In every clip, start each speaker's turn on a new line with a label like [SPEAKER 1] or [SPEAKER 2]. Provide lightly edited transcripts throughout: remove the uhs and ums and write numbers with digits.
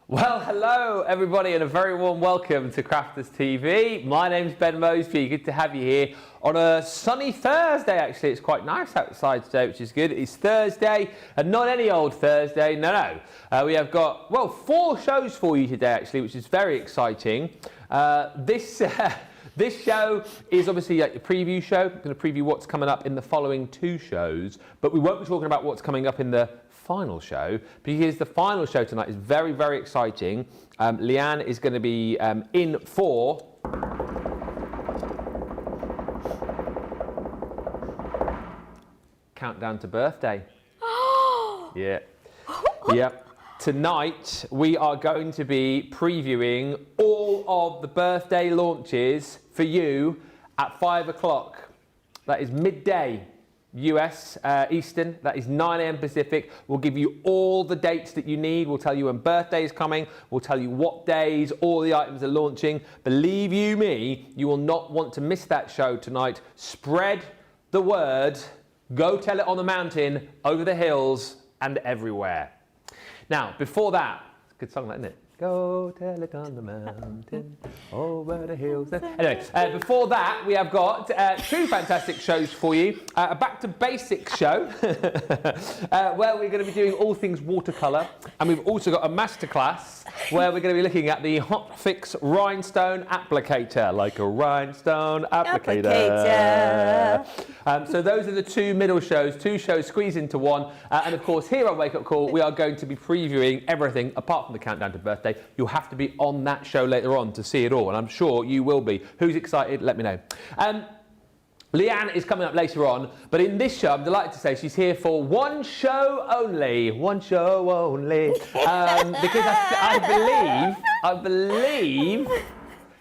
[SPEAKER 1] Well, hello everybody and a very warm welcome to Crafters TV. My name's Ben Moseby, good to have you here on a sunny Thursday actually. It's quite nice outside today, which is good. It's Thursday and not any old Thursday, no. We have got, well, 4 shows for you today actually, which is very exciting. This show is obviously a preview show. I'm going to preview what's coming up in the following 2 shows, but we won't be talking about what's coming up in the final show, because the final show tonight is very, very exciting. Leanne is going to be in for Countdown to Birthday. Yeah. Yep. Tonight we are going to be previewing all of the birthday launches for you at 5 o'clock. That is midday US Eastern, that is 9 AM Pacific. We'll give you all the dates that you need. We'll tell you when birthday is coming. We'll tell you what days all the items are launching. Believe you me, you will not want to miss that show tonight. Spread the word. Go tell it on the mountain, over the hills, and everywhere. Now, before that, it's a good song, that, isn't it? Go tell it on the mountain, over the hills. Anyway, before that, we have got 2 fantastic shows for you. A Back to Basics show, where we're going to be doing all things watercolor. And we've also got a masterclass, where we're going to be looking at the Hot Fix Rhinestone Applicator, like a rhinestone applicator. So those are the 2 middle shows, 2 shows squeezed into one. And of course, here on Wake Up Call, we are going to be previewing everything apart from the Countdown to Birthday. You'll have to be on that show later on to see it all, and I'm sure you will be. Who's excited? Let me know. Leanne is coming up later on, but in this show, I'm delighted to say she's here for one show only. One show only. Because I believe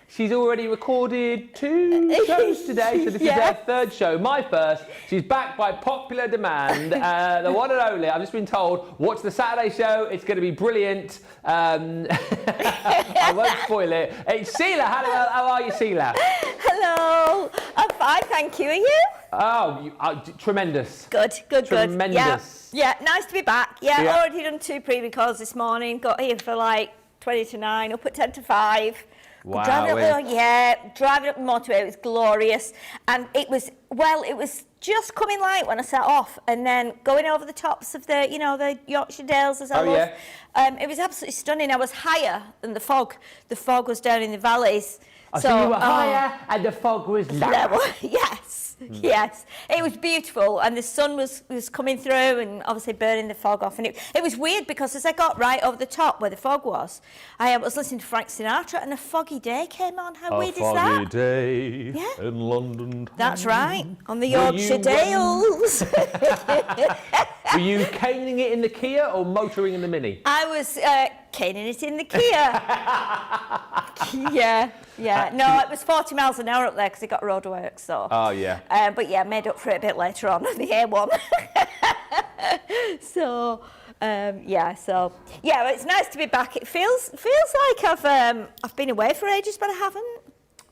[SPEAKER 1] she's already recorded 2 shows today, so this is her 3rd show. My first. She's back by popular demand. The one and only. I've just been told, watch the Saturday show. It's going to be brilliant. I won't spoil it. It's Sheila Halliwell. How are you, Sheila?
[SPEAKER 2] Hello. I'm fine, thank you. Are you?
[SPEAKER 1] Oh, you are tremendous.
[SPEAKER 2] Good.
[SPEAKER 1] Tremendous.
[SPEAKER 2] Yeah, nice to be back. Yeah, already done 2 pre-records this morning. Got here for like 20 to 9, up at 10 to 5.
[SPEAKER 1] Wow.
[SPEAKER 2] Driving up Moseby, it was glorious. And it was just coming light when I set off, and then going over the tops of the, the Yorkshire Dales as I love. It was absolutely stunning. I was higher than the fog. The fog was down in the valleys.
[SPEAKER 1] So you were higher and the fog was lower.
[SPEAKER 2] Yes, it was beautiful, and the sun was coming through and obviously burning the fog off, and it was weird because as I got right over the top where the fog was, I was listening to Frank Sinatra and A Foggy Day came on. How weird is that? A foggy day in London. That's right, on the Yorkshire Dales.
[SPEAKER 1] Were you caning it in the Kia or motoring in the Mini?
[SPEAKER 2] I was caning it in the Kia. Yeah. No, it was 40 miles an hour up there because it got roadworks, so.
[SPEAKER 1] Oh, yeah.
[SPEAKER 2] But yeah, made up for it a bit later on the A1. Yeah, it's nice to be back. It feels like I've been away for ages, but I haven't.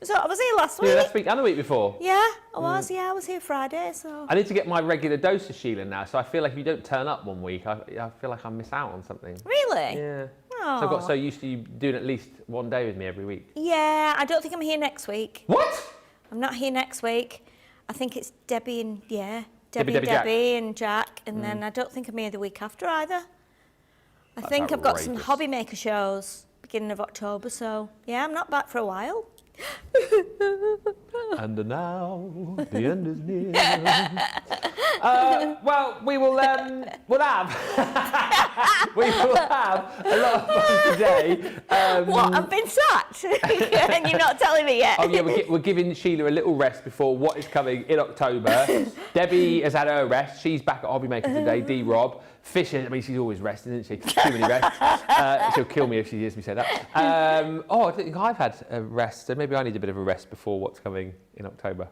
[SPEAKER 2] So I was here last week.
[SPEAKER 1] Yeah, last week and the week before.
[SPEAKER 2] Yeah, I was. Yeah, I was here Friday. So
[SPEAKER 1] I need to get my regular dose of Sheila now. So I feel like if you don't turn up one week, I feel like I miss out on something.
[SPEAKER 2] Really?
[SPEAKER 1] Yeah. Oh. So I got so used to you doing at least one day with me every week.
[SPEAKER 2] Yeah, I don't think I'm here next week.
[SPEAKER 1] What?
[SPEAKER 2] I'm not here next week. I think it's Debbie and Jack, and then I don't think I'm here the week after either. I think I've got some hobby maker shows beginning of October. So yeah, I'm not back for a while.
[SPEAKER 1] And now the end is near. Well, we'll have a lot of fun today.
[SPEAKER 2] What? I've been sacked, and you're not telling me yet.
[SPEAKER 1] Oh yeah, we're giving Sheila a little rest before what is coming in October. Debbie has had her rest. She's back at Hobby Maker today. D-Rob. Fisher, I mean, she's always resting, isn't she? Too many rests. She'll kill me if she hears me say that. I don't think I've had a rest, so maybe I need a bit of a rest before what's coming in October.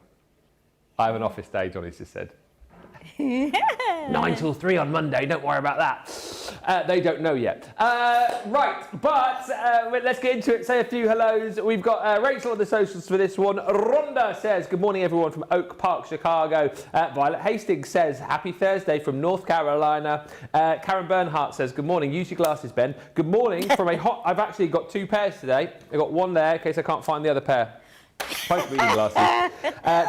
[SPEAKER 1] I have an office day, Johnny's just said. 9 till 3 on Monday, don't worry about that. They don't know yet. Right, but let's get into it. Say a few hellos. We've got Rachel on the socials for this one. Rhonda says, good morning, everyone from Oak Park, Chicago. Violet Hastings says, happy Thursday from North Carolina. Karen Bernhardt says, good morning. Use your glasses, Ben. Good morning from a hot... I've actually got 2 pairs today. I've got one there in case I can't find the other pair. Both reading glasses.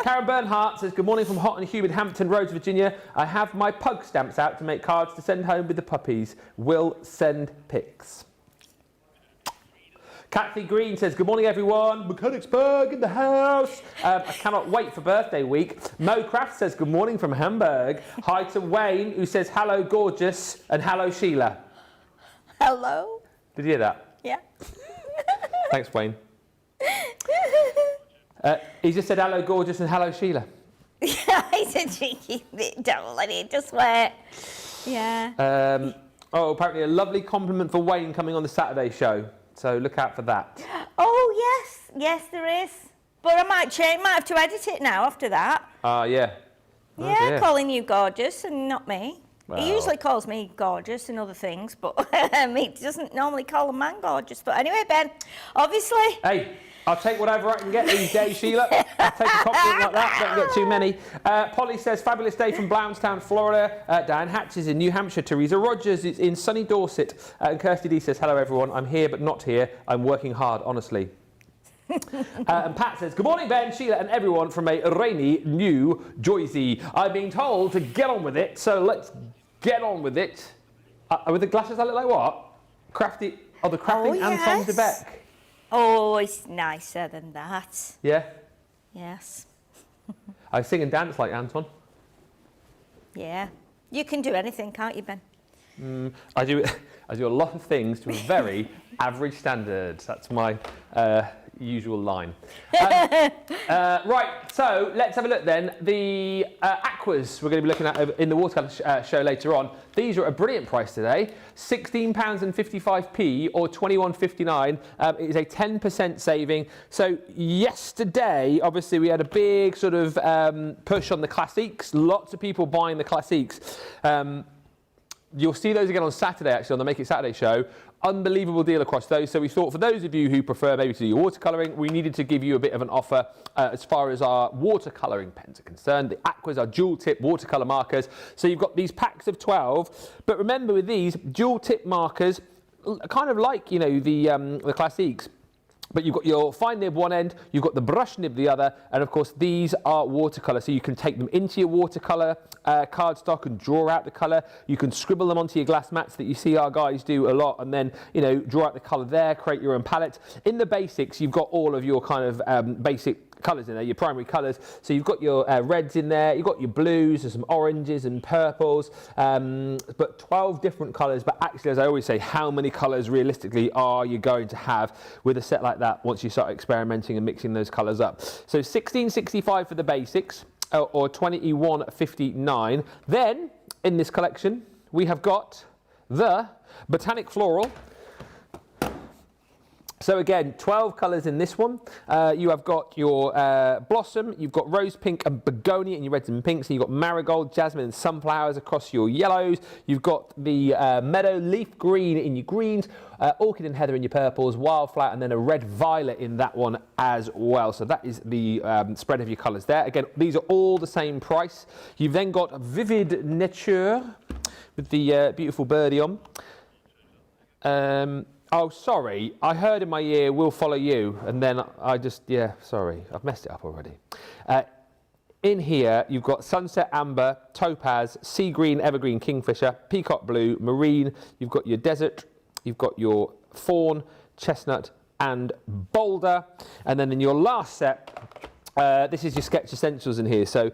[SPEAKER 1] Karen Bernhardt says, good morning from hot and humid Hampton Roads, Virginia. I have my pug stamps out to make cards to send home with the puppies. Will send pics. Kathy Green says, good morning, everyone. Mechanicsburg in the house. I cannot wait for birthday week. Mo Craft says, good morning from Hamburg. Hi to Wayne, who says, hello, gorgeous, and hello, Sheila.
[SPEAKER 2] Hello.
[SPEAKER 1] Did you hear that?
[SPEAKER 2] Yeah.
[SPEAKER 1] Thanks, Wayne. He just said, hello, gorgeous, and hello, Sheila.
[SPEAKER 2] Yeah, he's a cheeky bit devil, and he just went, yeah.
[SPEAKER 1] Apparently a lovely compliment for Wayne coming on the Saturday show. So look out for that.
[SPEAKER 2] Oh, yes, there is. But I might have to edit it now after that.
[SPEAKER 1] Yeah. Oh,
[SPEAKER 2] yeah,
[SPEAKER 1] dear.
[SPEAKER 2] calling you gorgeous and not me.
[SPEAKER 1] Well.
[SPEAKER 2] He usually calls me gorgeous and other things, but he doesn't normally call a man gorgeous. But anyway, Ben, obviously...
[SPEAKER 1] Hey, I'll take whatever I can get these days, Sheila. I'll take a compliment like that, don't get too many. Polly says, fabulous day from Blountstown, Florida. Diane Hatch is in New Hampshire. Teresa Rogers is in sunny Dorset. And Kirsty D says, hello, everyone. I'm here, but not here. I'm working hard, honestly. And Pat says, good morning, Ben, Sheila, and everyone from a rainy New Jersey. I'm being told to get on with it, so let's get on with it. With the glasses, I look like what? Crafty, the crafting Anton de Beck.
[SPEAKER 2] Oh, it's nicer than that.
[SPEAKER 1] Yeah?
[SPEAKER 2] Yes.
[SPEAKER 1] I sing and dance like Anton.
[SPEAKER 2] Yeah. You can do anything, can't you, Ben?
[SPEAKER 1] I do a lot of things to a very average standard. That's my usual line. Right, so let's have a look then. The Aquas we're going to be looking at in the watercolor show later on. These are at a brilliant price today, £16.55 or £21.59. It is a 10% saving. So yesterday, obviously, we had a big sort of push on the classiques. Lots of people buying the classiques. You'll see those again on Saturday, actually, on the Make It Saturday show. Unbelievable deal across those. So we thought for those of you who prefer maybe to do your watercolouring, we needed to give you a bit of an offer as far as our watercolouring pens are concerned. The Aquas are dual tip watercolour markers. So you've got these packs of 12. But remember with these dual tip markers, kind of like, you know, the classiques. But you've got your fine nib one end, you've got the brush nib the other, and of course these are watercolour, so you can take them into your watercolour cardstock and draw out the colour. You can scribble them onto your glass mats that you see our guys do a lot, and then, you know, draw out the colour there, create your own palette. In the basics, you've got all of your kind of basic colours in there, your primary colours. So you've got your reds in there, you've got your blues, there's some oranges and purples, but 12 different colours. But actually, as I always say, how many colours realistically are you going to have with a set like that once you start experimenting and mixing those colours up? So $16.65 for the basics, or $21.59. Then, in this collection, we have got the Botanic Floral. So again, 12 colours in this one. You have got your blossom, you've got rose pink and begonia in your reds and pinks, and you've got marigold, jasmine and sunflowers across your yellows. You've got the meadow leaf green in your greens, orchid and heather in your purples, wildflower, and then a red violet in that one as well. So that is the spread of your colours there. Again, these are all the same price. You've then got Vivid Nature with the beautiful birdie on. Oh, sorry, I heard in my ear, we'll follow you, and then I just, yeah, sorry, I've messed it up already. In here, you've got Sunset Amber, Topaz, Sea Green, Evergreen, Kingfisher, Peacock Blue, Marine, you've got your Desert, you've got your Fawn, Chestnut, and Boulder, and then in your last set, this is your Sketch Essentials in here, so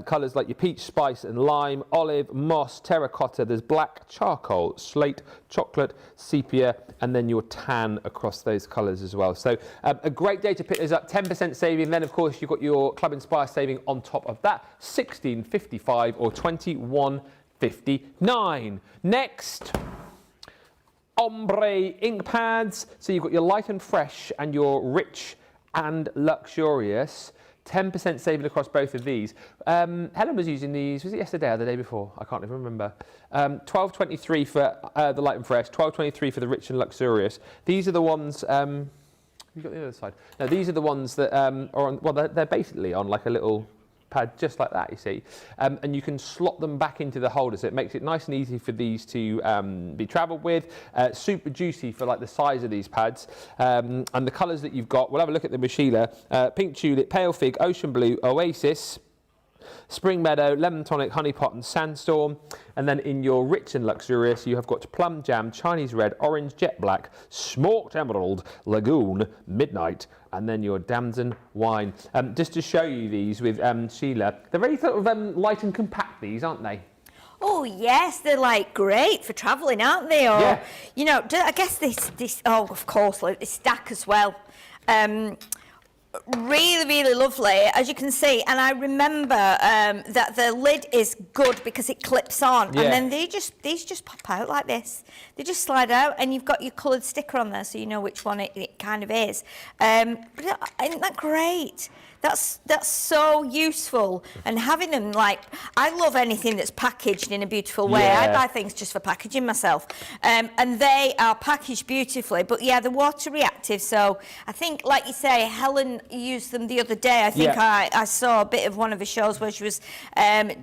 [SPEAKER 1] colours like your peach, spice and lime, olive, moss, terracotta, there's black, charcoal, slate, chocolate, sepia, and then your tan across those colours as well. So a great day to pick those up, 10% saving. Then of course you've got your Club Inspire saving on top of that, $16.55 or $21.59. Next, Ombre ink pads. So you've got your light and fresh and your rich and luxurious. 10% saving across both of these. Helen was using these, was it yesterday or the day before? I can't even remember. $12.23 for the light and fresh, $12.23 for the rich and luxurious. These are the ones, you've got the other side. No, these are the ones that are on, well, they're basically on like a little pad just like that, you see, and you can slot them back into the holder, so it makes it nice and easy for these to be travelled with. Super juicy for like the size of these pads, and the colours that you've got, we'll have a look at them with Sheila. Pink tulip, pale fig, ocean blue, oasis, spring meadow, lemon tonic, honey pot and sandstorm. And then in your rich and luxurious, you have got plum jam, Chinese red, orange jet black, smoked emerald, lagoon, midnight, and then your damson wine. Just to show you these with Sheila, they're very sort of light and compact, these, aren't they?
[SPEAKER 2] Oh yes, they're like great for travelling, aren't they? Or
[SPEAKER 1] Yeah.
[SPEAKER 2] you know, I guess this oh of course, like this stack as well. Really lovely, as you can see, and I remember that the lid is good because it clips on,
[SPEAKER 1] Yeah.
[SPEAKER 2] and then these just pop out like this. They just slide out, and you've got your coloured sticker on there, so you know which one it kind of is. But isn't that great? That's so useful, and having them, like, I love anything that's packaged in a beautiful way.
[SPEAKER 1] Yeah.
[SPEAKER 2] I buy things just for packaging myself, and they are packaged beautifully. But yeah, the water reactive. So I think, like you say, Helen used them the other day. I think
[SPEAKER 1] Yeah.
[SPEAKER 2] I saw a bit of one of her shows where she was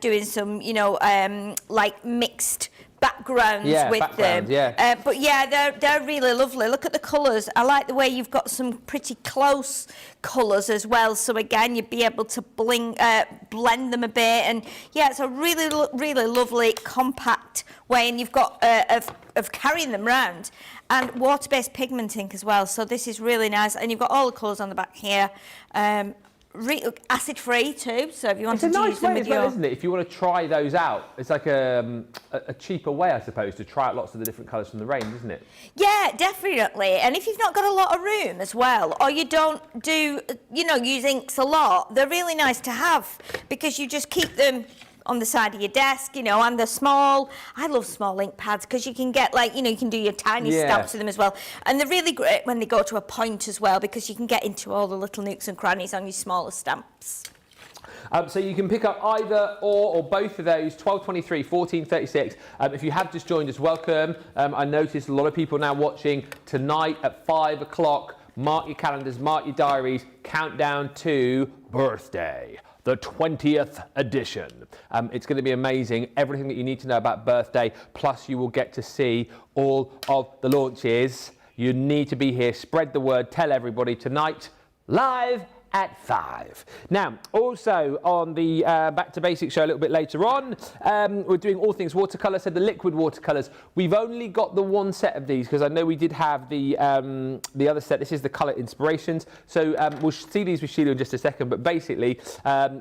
[SPEAKER 2] doing some, you know, like mixed backgrounds with them.
[SPEAKER 1] Yeah.
[SPEAKER 2] But yeah, they're really lovely. Look at the colours. I like the way you've got some pretty close colours as well. So again, you'd be able to blend them a bit. And yeah, it's a really lovely, compact way. And you've got of carrying them round. And water-based pigment ink as well. So this is really nice. And you've got all the colours on the back here. Acid-free too, so if you want to use them with
[SPEAKER 1] It's a nice way as well, isn't it? If you want to try those out, it's like a cheaper way, I suppose, to try out lots of the different colours from the range, isn't it?
[SPEAKER 2] Yeah, definitely. And if you've not got a lot of room as well, or you don't do, you know, use inks a lot, they're really nice to have because you just keep them on the side of your desk, you know, and they're small. I love small ink pads because you can get, like, you know, you can do your tiny stamps with them as well. And they're really great when they go to a point as well because you can get into all the little nooks and crannies on your smaller stamps.
[SPEAKER 1] So you can pick up either or both of those, 12.23, 14.36. If you have just joined us, welcome. I noticed a lot of people now watching tonight at 5 o'clock. Mark your calendars, mark your diaries, countdown to birthday. The 20th edition. It's going to be amazing. Everything that you need to know about birthday, plus you will get to see all of the launches. You need to be here. Spread the word. Tell everybody tonight, live at 5. Now, also on the Back to Basics show a little bit later on, we're doing all things watercolour, so the liquid watercolours. We've only got the one set of these because I know we did have the other set. This is the Colour Inspirations. So we'll see these with Sheila in just a second, but basically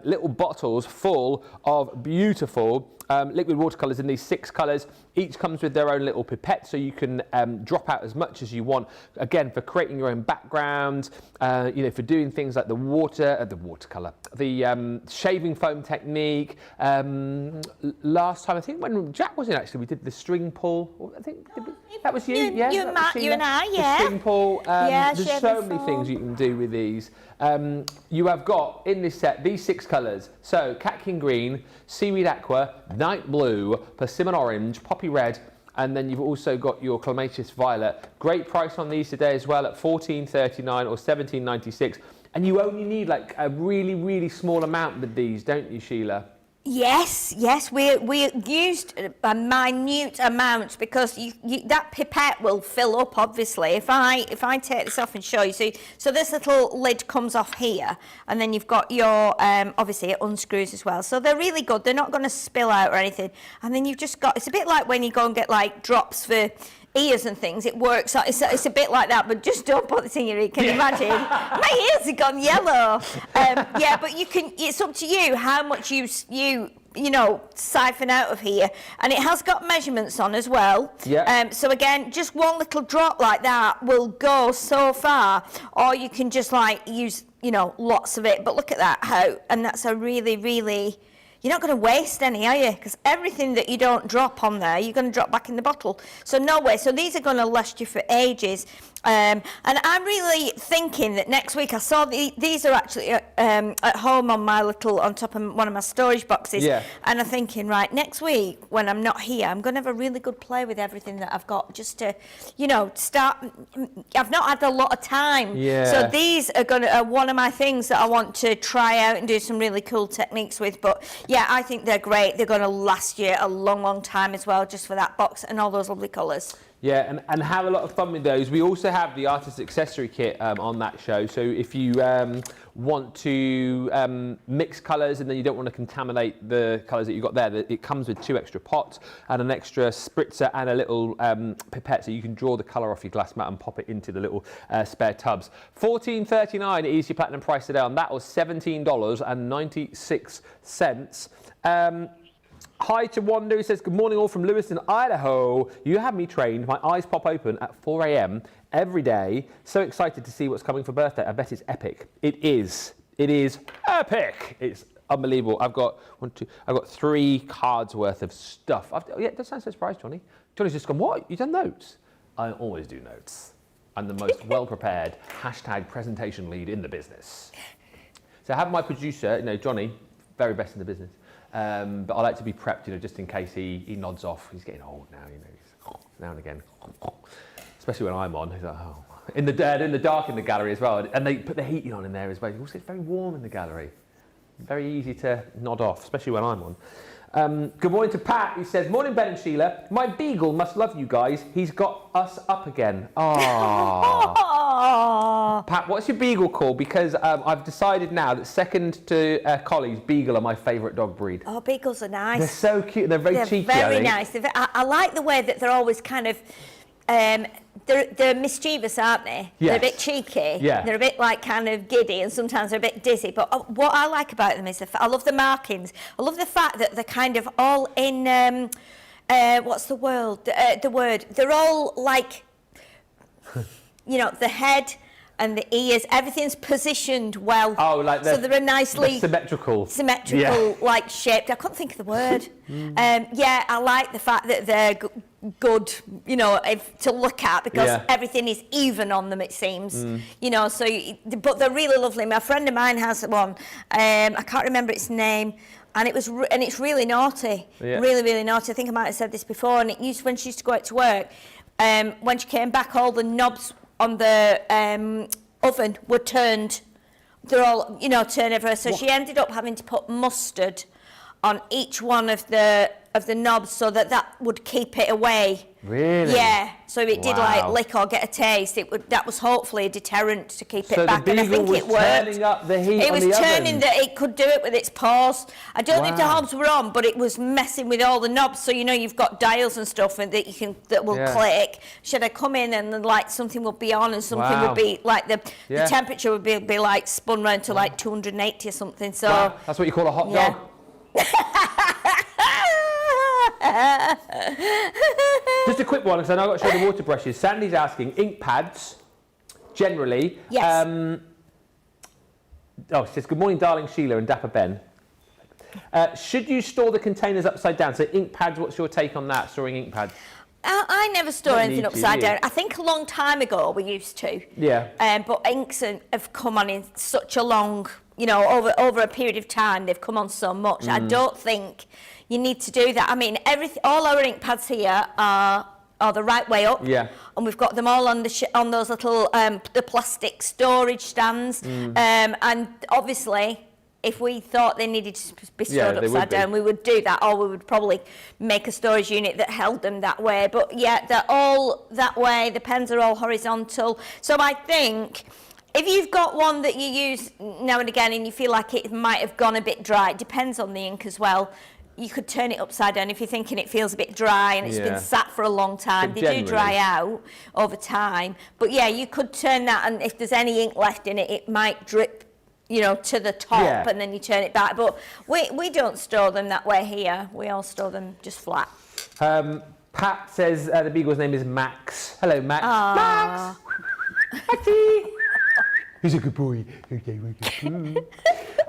[SPEAKER 1] little bottles full of beautiful liquid watercolours in these 6 colours. Each comes with their own little pipette, so you can drop out as much as you want. Again, for creating your own background, you know, for doing things like the watercolour, the shaving foam technique. Last time, I think when Jack was in, actually, we did the string pull. I think that was you, yeah?
[SPEAKER 2] You and I, yeah.
[SPEAKER 1] The string pull.
[SPEAKER 2] Yeah,
[SPEAKER 1] there's so many things you can do with these. You have got in this set these 6 colours. So catkin green, seaweed aqua, night blue, persimmon orange, poppy red, and then you've also got your clematis violet. Great price on these today as well at $14.39 or $17.96. And you only need like a really small amount with these, don't you, Sheila?
[SPEAKER 2] Yes, we used a minute amount because that pipette will fill up, obviously. If I take this off and show you, so this little lid comes off here, and then you've got your, obviously it unscrews as well. So they're really good. They're not going to spill out or anything. And then you've just got, it's a bit like when you go and get like drops for ears and things. It works. It's a bit like that, but just don't put this in your ear. Can you imagine? My ears have gone yellow. Yeah, but you can. It's up to you how much you know, siphon out of here, and it has got measurements on as well.
[SPEAKER 1] Yeah.
[SPEAKER 2] So again, just one little drop like that will go so far, or you can just like use, you know, lots of it. But look at that, and that's a really. You're not going to waste any, are you? Because everything that you don't drop on there, you're going to drop back in the bottle. So no way. So these are going to last you for ages. And I'm really thinking that next week, I saw these are actually at home on top of one of my storage boxes.
[SPEAKER 1] Yeah.
[SPEAKER 2] And I'm thinking, right, next week when I'm not here, I'm going to have a really good play with everything that I've got, just to, start. I've not had a lot of time.
[SPEAKER 1] Yeah.
[SPEAKER 2] So these are one of my things that I want to try out and do some really cool techniques with. But yeah, I think they're great. They're going to last you a long, long time as well, just for that box and all those lovely colours.
[SPEAKER 1] Yeah, and have a lot of fun with those. We also have the artist accessory kit on that show. So if you want to mix colours and then you don't want to contaminate the colours that you've got there, it comes with 2 extra pots and an extra spritzer and a little pipette, so you can draw the colour off your glass mat and pop it into the little spare tubs. $14.39 is your platinum price today, and that was $17.96. Hi to Wanda, who says, good morning all from Lewiston, Idaho. You have me trained. My eyes pop open at 4 a.m. every day. So excited to see what's coming for birthday. I bet it's epic. It is. It is epic. It's unbelievable. I've got 3 cards worth of stuff. Yeah, that sounds so surprised, Johnny. Johnny's just gone, what? You've done notes? I always do notes. I'm the most well-prepared # presentation lead in the business. So I have my producer, Johnny, very best in the business. But I like to be prepped, just in case he nods off. He's getting old now, he's now and again. Especially when I'm on, he's like, oh. In the dark in the gallery as well, and they put the heating on in there as well. It also gets very warm in the gallery. Very easy to nod off, especially when I'm on. Good morning to Pat, who says, morning Ben and Sheila. My Beagle must love you guys. He's got us up again. Aww. Pat, what's your Beagle called? Because I've decided now that second to Collie's, Beagle are my favourite dog breed.
[SPEAKER 2] Oh, Beagles are nice.
[SPEAKER 1] They're so cute. They're very cheeky.
[SPEAKER 2] Very nice. I like the way that they're always kind of... they're mischievous, aren't they?
[SPEAKER 1] Yes.
[SPEAKER 2] They're a bit cheeky.
[SPEAKER 1] Yeah.
[SPEAKER 2] They're a bit like kind of giddy, and sometimes they're a bit dizzy. But what I like about them is I love the markings. I love the fact that they're kind of all in what's the word? They're all like, the head and the ears. Everything's positioned well.
[SPEAKER 1] Oh, like
[SPEAKER 2] so they're a nicely
[SPEAKER 1] symmetrical,
[SPEAKER 2] like shaped. I couldn't think of the word. Yeah, I like the fact that they're good, to look at, because everything is even on them, it seems. But they're really lovely. My friend of mine has one. I can't remember its name. And it's really naughty, really, really naughty. I think I might have said this before. And when she used to go out to work, when she came back, all the knobs on the oven were turned. They're all, turned over. So she ended up having to put mustard on each one of the knobs so that would keep it away.
[SPEAKER 1] Really?
[SPEAKER 2] Yeah. So it did lick or get a taste. That was hopefully a deterrent to keep it back, and I think it worked.
[SPEAKER 1] Turning up the heat
[SPEAKER 2] it
[SPEAKER 1] on
[SPEAKER 2] was
[SPEAKER 1] the
[SPEAKER 2] turning
[SPEAKER 1] oven.
[SPEAKER 2] that it could do it with its paws. I don't think the knobs were on, but it was messing with all the knobs. So you've got dials and stuff that that will click. Should I come in and something will be on and something will be like the temperature would be like spun round to like 280 or something. So
[SPEAKER 1] that's what you call a hot dog. Just a quick one, because I know I've got to show the water brushes. Sandy's asking, ink pads, generally.
[SPEAKER 2] Yes.
[SPEAKER 1] She says, good morning, darling Sheila and Dapper Ben. Should you store the containers upside down? So ink pads, what's your take on that, storing ink pads?
[SPEAKER 2] I never store anything upside down. I think a long time ago we used to.
[SPEAKER 1] Yeah.
[SPEAKER 2] But inks have come on in such a long, over a period of time, they've come on so much. I don't think you need to do that. I mean, all our ink pads here are the right way up. Yeah. And we've got them all on those little the plastic storage stands. And obviously, if we thought they needed to be stored upside down, we would do that, or we would probably make a storage unit that held them that way. But yeah, they're all that way. The pens are all horizontal. So I think if you've got one that you use now and again and you feel like it might have gone a bit dry, it depends on the ink as well. You could turn it upside down if you're thinking it feels a bit dry and it's been sat for a long time. They do dry out over time. But yeah, you could turn that, and if there's any ink left in it, it might drip, to the top, and then you turn it back. But we don't store them that way here. We all store them just flat.
[SPEAKER 1] Pat says the Beagle's name is Max. Hello, Max.
[SPEAKER 2] Aww.
[SPEAKER 1] Max! Maxie! He's a good boy.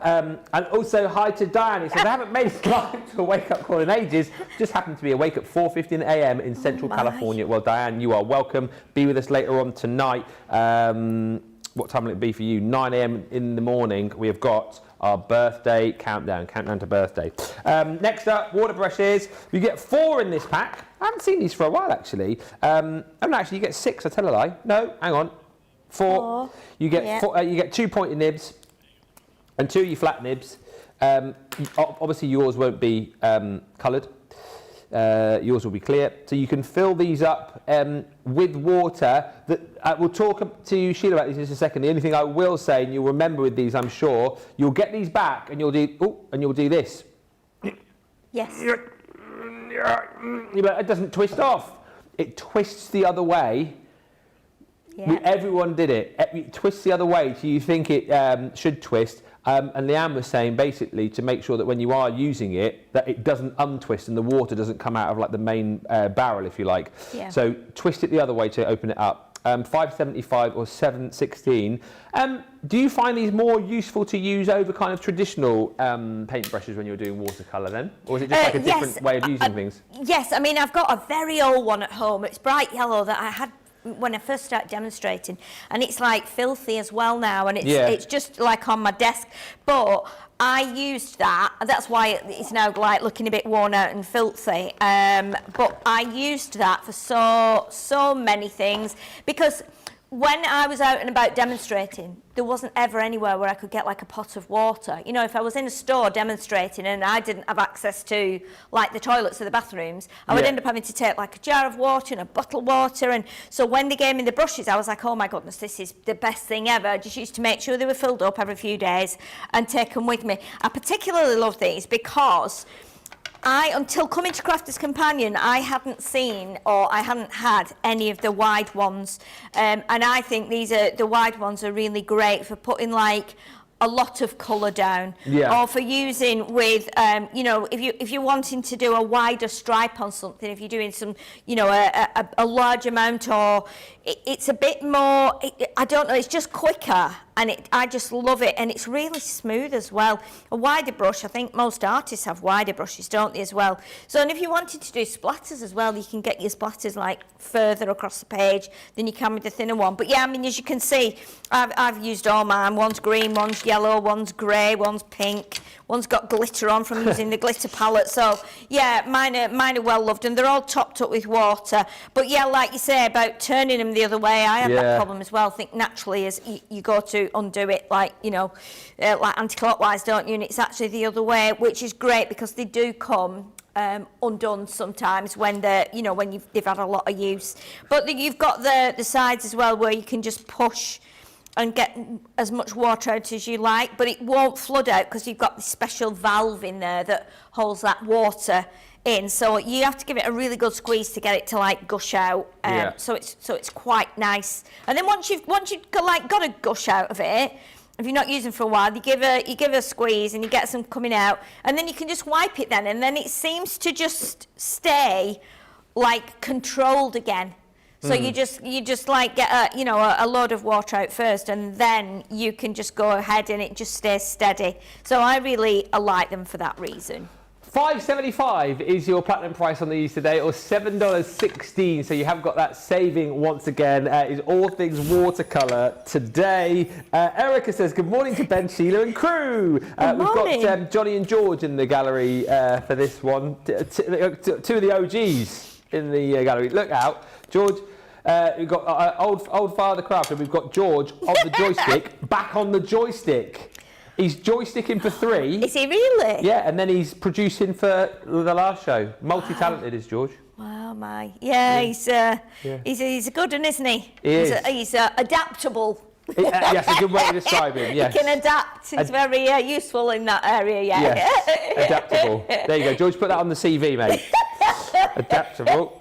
[SPEAKER 1] And also hi to Diane, who says, I haven't made it live to a wake-up call in ages. Just happened to be awake at 4:15 a.m. in Central California. Well, Diane, you are welcome. Be with us later on tonight. What time will it be for you? 9 a.m. in the morning. We have got our birthday countdown to birthday. Next up, water brushes. You get 4 in this pack. I haven't seen these for a while, actually. Actually, you get 6, I tell a lie. No, hang on. 4. You get 4, you get 2 pointed nibs and 2 of your flat nibs. Obviously, yours won't be coloured. Yours will be clear. So you can fill these up with water. We'll talk to Sheila about these in just a second. The only thing I will say, and you'll remember with these, I'm sure, you'll get these back and you'll do this.
[SPEAKER 2] Yes.
[SPEAKER 1] But it doesn't twist off. It twists the other way.
[SPEAKER 2] Yeah.
[SPEAKER 1] Everyone did it. It twists the other way, so you think it should twist. And Leanne was saying basically to make sure that when you are using it, that it doesn't untwist and the water doesn't come out of like the main barrel, if you like.
[SPEAKER 2] Yeah.
[SPEAKER 1] So twist it the other way to open it up. 575 or 716. Do you find these more useful to use over kind of traditional paintbrushes when you're doing watercolour then? Or is it just like a different way of using things?
[SPEAKER 2] Yes, I mean, I've got a very old one at home. It's bright yellow that I had when I first started demonstrating, and it's like filthy as well now, and it's just like on my desk. But I used that, that's why it's now like looking a bit worn out and filthy. But I used that for so many things, because when I was out and about demonstrating, there wasn't ever anywhere where I could get like a pot of water. You know, if I was in a store demonstrating and I didn't have access to like the toilets or the bathrooms, I would end up having to take like a jar of water and a bottle of water. And so when they gave me the brushes, I was like, oh my goodness, this is the best thing ever. I just used to make sure they were filled up every few days and take them with me. I particularly love these because until coming to Crafters Companion, I hadn't seen or I hadn't had any of the wide ones, and I think the wide ones are really great for putting like a lot of colour down, or for using with, you know, if you're wanting to do a wider stripe on something, if you're doing some, you know, a large amount, or it's a bit more, I don't know, it's just quicker, and I just love it, and it's really smooth as well. A wider brush, I think most artists have wider brushes, don't they, as well? So, and if you wanted to do splatters as well, you can get your splatters like further across the page than you can with the thinner one. But yeah, I mean, as you can see, I've used all mine. One's green, one's yellow, one's grey, one's pink, one's got glitter on from using the glitter palette. So yeah, mine are well loved, and they're all topped up with water. But yeah, like you say about turning them the other way, I have that problem as well. I think naturally as you go to undo it, like, you know, like anti-clockwise, don't you? And it's actually the other way, which is great because they do come undone sometimes when they're, you know, when they've had a lot of use. But you've got the sides as well where you can just push and get as much water out as you like, but it won't flood out because you've got this special valve in there that holds that water in. So you have to give it a really good squeeze to get it to like gush out. So it's quite nice. And then once you've got a gush out of it, if you're not using for a while, you give a squeeze and you get some coming out, and then you can just wipe it then, and then it seems to just stay like controlled again. So you just like get a load of water out first, and then you can just go ahead and it just stays steady. So I like them for that reason.
[SPEAKER 1] $5.75 is your platinum price on these today, or $7.16. So you have got that saving once again. Is all things watercolour today. Erica says, good morning to Ben, Sheila and crew. We've got Johnny and George in the gallery for this one. Two of the OGs in the gallery. Look out. George, we've got old Father Craft, and we've got George on the joystick, back on the joystick. He's joysticking for 3.
[SPEAKER 2] Is he really?
[SPEAKER 1] Yeah, and then he's producing for the last show. Multi-talented is George.
[SPEAKER 2] Wow, my. Yeah, he's a good one, isn't he? He's adaptable.
[SPEAKER 1] Yes, a good way to describe him, yes.
[SPEAKER 2] He can adapt. He's very useful in that area,
[SPEAKER 1] Yes, adaptable. There you go. George, put that on the CV, mate. Adaptable.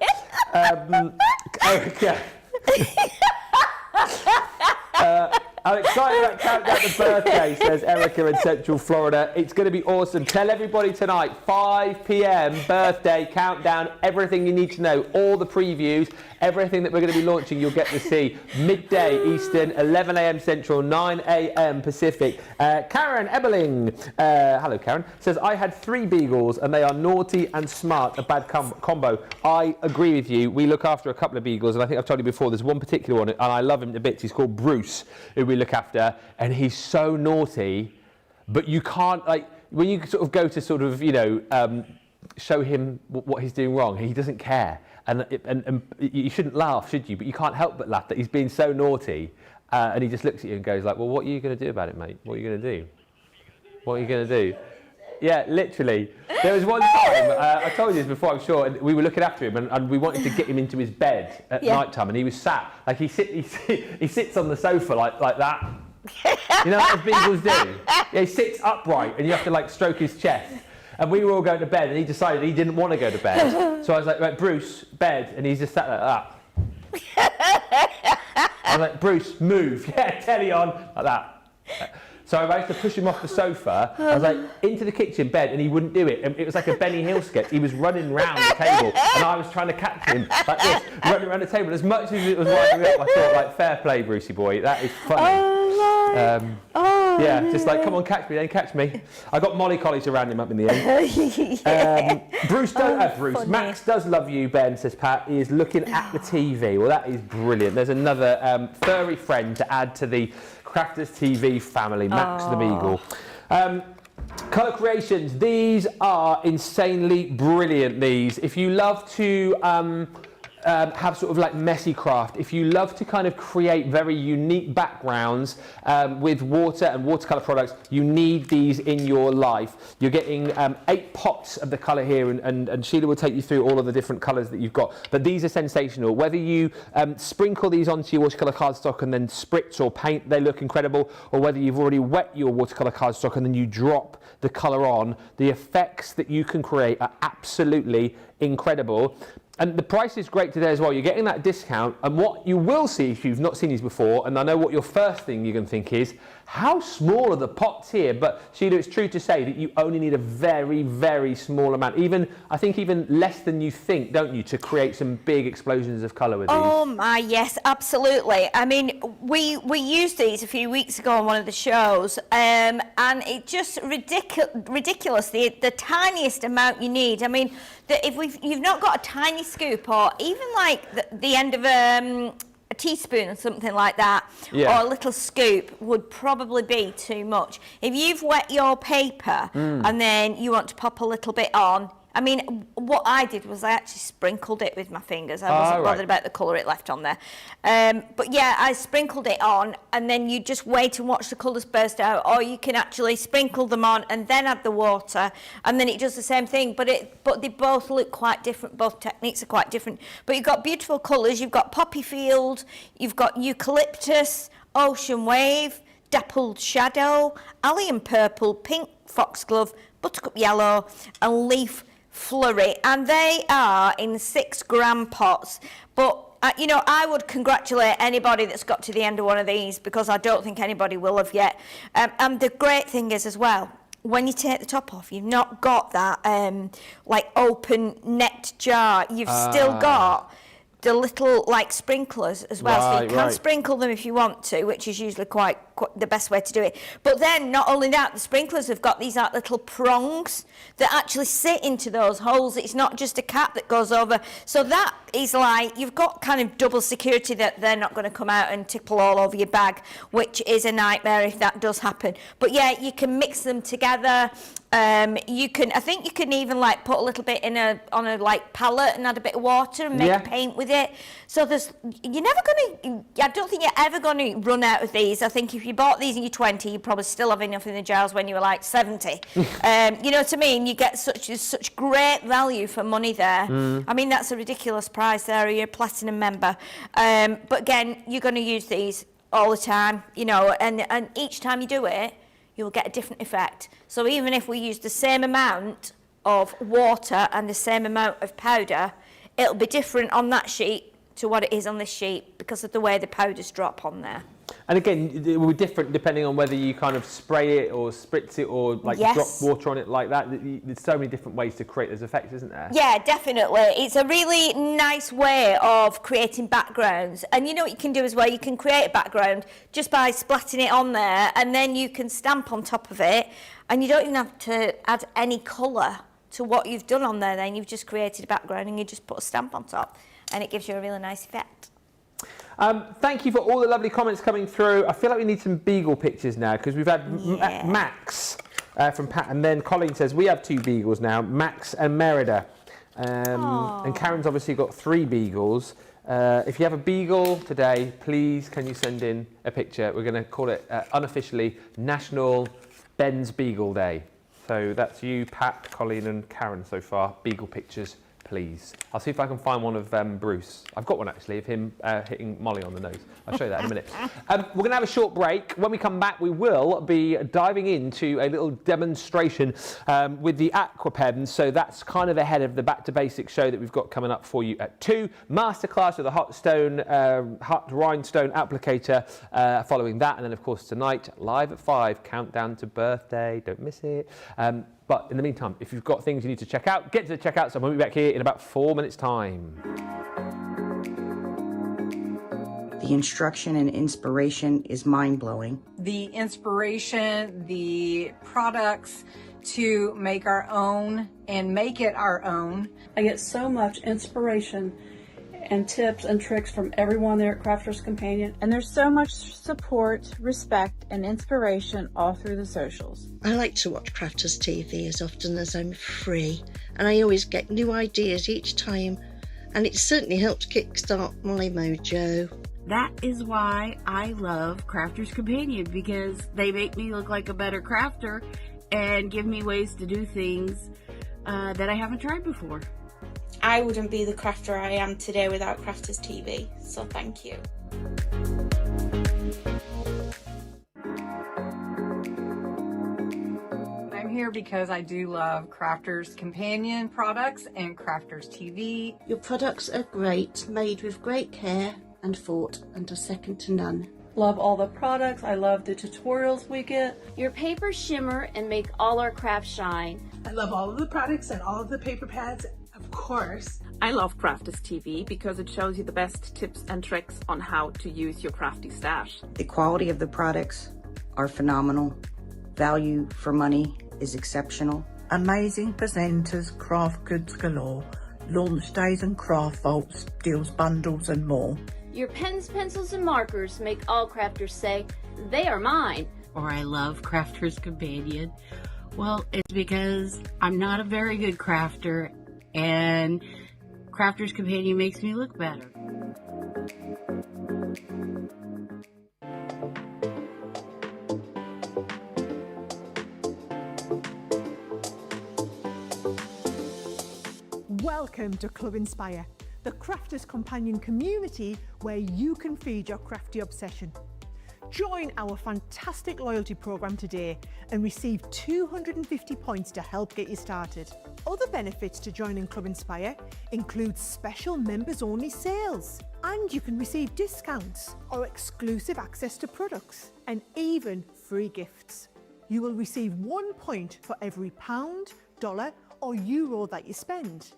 [SPEAKER 1] I'm excited about Countdown to Birthday, says Erica in Central Florida. It's going to be awesome. Tell everybody tonight, 5 p.m, birthday countdown, everything you need to know, all the previews, everything that we're going to be launching, you'll get to see. Midday Eastern, 11 a.m. Central, 9 a.m. Pacific. Karen Ebeling, hello Karen, says, I had 3 Beagles and they are naughty and smart, a bad combo. I agree with you. We look after a couple of Beagles, and I think I've told you before, there's one particular one, and I love him to bits. He's called Bruce, who we look after, and he's so naughty, but you can't, like, when you sort of go to sort of, you know, show him what he's doing wrong, he doesn't care. And you shouldn't laugh, should you? But you can't help but laugh that he's being so naughty, and he just looks at you and goes like, well, what are you going to do about it, mate? What are you going to do? What are you going to do? Yeah, literally. There was one time, I told you this before, I'm sure, and we were looking after him, and we wanted to get him into his bed at night time, and he was sat, like he sits on the sofa like that. You know what Beagles do? Yeah, he sits upright, and you have to like stroke his chest. And we were all going to bed, and he decided he didn't want to go to bed. So I was like, right, Bruce, bed, and he's just sat like that. I was like, Bruce, move. Yeah, telly on, like that. So I managed to push him off the sofa. I was like, into the kitchen bed, and he wouldn't do it. And it was like a Benny Hill sketch. He was running round the table, and I was trying to catch him like this, running around the table. As much as it was winding up, I thought, like, fair play, Brucey boy. That is funny. Yeah, just like, come on, catch me, then catch me. I got Molly Collies around him up in the end. Max does love you, Ben, says Pat. He is looking at the TV. Well, that is brilliant. There's another furry friend to add to the Crafters TV family, Max the Beagle. Colour creations, these are insanely brilliant, these. If you love to have sort of like messy craft, if you love to kind of create very unique backgrounds with water and watercolour products, you need these in your life. You're getting 8 pots of the colour here, and Sheila will take you through all of the different colours that you've got. But these are sensational. Whether you sprinkle these onto your watercolour cardstock and then spritz or paint, they look incredible, or whether you've already wet your watercolour cardstock and then you drop the colour on, the effects that you can create are absolutely incredible. And the price is great today as well. You're getting that discount, and what you will see if you've not seen these before, and I know what your first thing you're going to think is, how small are the pots here? But Sheila, it's true to say that you only need a very, very small amount. I think even less than you think, don't you, to create some big explosions of colour with these? Oh
[SPEAKER 2] my, yes, absolutely. I mean, we used these a few weeks ago on one of the shows, and it's just ridiculous, the tiniest amount you need. I mean, if you've not got a tiny scoop, or even like the end of a teaspoon or something like that, or a little scoop would probably be too much. If you've wet your paper and then you want to pop a little bit on, I mean, what I did was I actually sprinkled it with my fingers. I wasn't bothered about the colour it left on there. But yeah, I sprinkled it on, and then you just wait and watch the colours burst out, or you can actually sprinkle them on and then add the water, and then it does the same thing. But they both look quite different. Both techniques are quite different. But you've got beautiful colours. You've got poppy field, you've got eucalyptus, ocean wave, dappled shadow, allium purple, pink foxglove, buttercup yellow, and leaf flurry, and they are in 6-gram pots. But you know, I would congratulate anybody that's got to the end of one of these, because I don't think anybody will have yet. And the great thing is as well, when you take the top off, you've not got that like open necked jar. You've still got the little like sprinklers as well, so you can sprinkle them if you want to, which is usually quite the best way to do it. But then not only that, the sprinklers have got these like little prongs that actually sit into those holes. It's not just a cap that goes over, so that is like you've got kind of double security, that they're not going to come out and tipple all over your bag, which is a nightmare if that does happen. But yeah, you can mix them together. I think you can even like put a little bit on a like palette and add a bit of water and make a paint with it. So I don't think you're ever going to run out of these. I think if you bought these in your 20, you probably still have enough in the jars when you were like 70. You know what I mean? You get such great value for money there. I mean, that's a ridiculous price there. You're a platinum member. But again, you're going to use these all the time, you know, and each time you do it, you'll get a different effect. So even if we use the same amount of water and the same amount of powder, it'll be different on that sheet to what it is on this sheet because of the way the powders drop on there.
[SPEAKER 1] And again, it will be different depending on whether you kind of spray it or spritz it or like drop water on it like that. There's so many different ways to create those effects, isn't there?
[SPEAKER 2] Yeah, definitely. It's a really nice way of creating backgrounds. And you know what you can do as well? You can create a background just by splatting it on there, and then you can stamp on top of it, and you don't even have to add any colour to what you've done on there. Then you've just created a background and you just put a stamp on top, and it gives you a really nice effect.
[SPEAKER 1] Thank you for all the lovely comments coming through. I feel like we need some Beagle pictures now, because we've had Max from Pat, and then Colleen says we have 2 Beagles now, Max and Merida. And Karen's obviously got 3 Beagles. If you have a Beagle today, please can you send in a picture? We're going to call it unofficially National Ben's Beagle Day. So that's you, Pat, Colleen and Karen so far. Beagle pictures, please. I'll see if I can find one of Bruce. I've got one actually of him hitting Molly on the nose. I'll show you that in a minute. We're going to have a short break. When we come back, we will be diving into a little demonstration with the Aqua pen. So that's kind of ahead of the Back to Basics show that we've got coming up for you at 2. Masterclass with a hot rhinestone applicator following that. And then, of course, tonight, live at 5, countdown to birthday. Don't miss it. But in the meantime, if you've got things you need to check out, get to the checkout. So we'll be back here in about 4 minutes' time.
[SPEAKER 3] The instruction and inspiration is mind-blowing.
[SPEAKER 4] The inspiration, the products to make our own and make it our own.
[SPEAKER 5] I get so much inspiration and tips and tricks from everyone there at Crafters Companion.
[SPEAKER 6] And there's so much support, respect, and inspiration all through the socials.
[SPEAKER 7] I like to watch Crafters TV as often as I'm free, and I always get new ideas each time, and it certainly helps kickstart my mojo.
[SPEAKER 8] That is why I love Crafters Companion, because they make me look like a better crafter and give me ways to do things that I haven't tried before.
[SPEAKER 9] I wouldn't be the crafter I am today without Crafters TV, so thank you.
[SPEAKER 4] I'm here because I do love Crafters Companion products and Crafters TV.
[SPEAKER 7] Your products are great, made with great care and thought, and are second to none.
[SPEAKER 5] Love all the products. I love the tutorials we get.
[SPEAKER 10] Your papers shimmer and make all our crafts shine.
[SPEAKER 11] I love all of the products and all of the paper pads, of course.
[SPEAKER 12] I love Crafters TV because it shows you the best tips and tricks on how to use your crafty stash.
[SPEAKER 3] The quality of the products are phenomenal. Value for money is exceptional.
[SPEAKER 13] Amazing presenters, craft goods galore, launch days and craft vaults, deals bundles and more.
[SPEAKER 10] Your pens, pencils, and markers make all crafters say, they are mine.
[SPEAKER 8] Or I love Crafters Companion. Well, it's because I'm not a very good crafter, and Crafters Companion makes me look better.
[SPEAKER 14] Welcome to Club Inspire, the Crafters Companion community where you can feed your crafty obsession. Join our fantastic loyalty program today and receive 250 points to help get you started. Other benefits to joining Club Inspire include special members-only sales, and you can receive discounts or exclusive access to products, and even free gifts. You will receive 1 point for every pound, dollar or euro that you spend,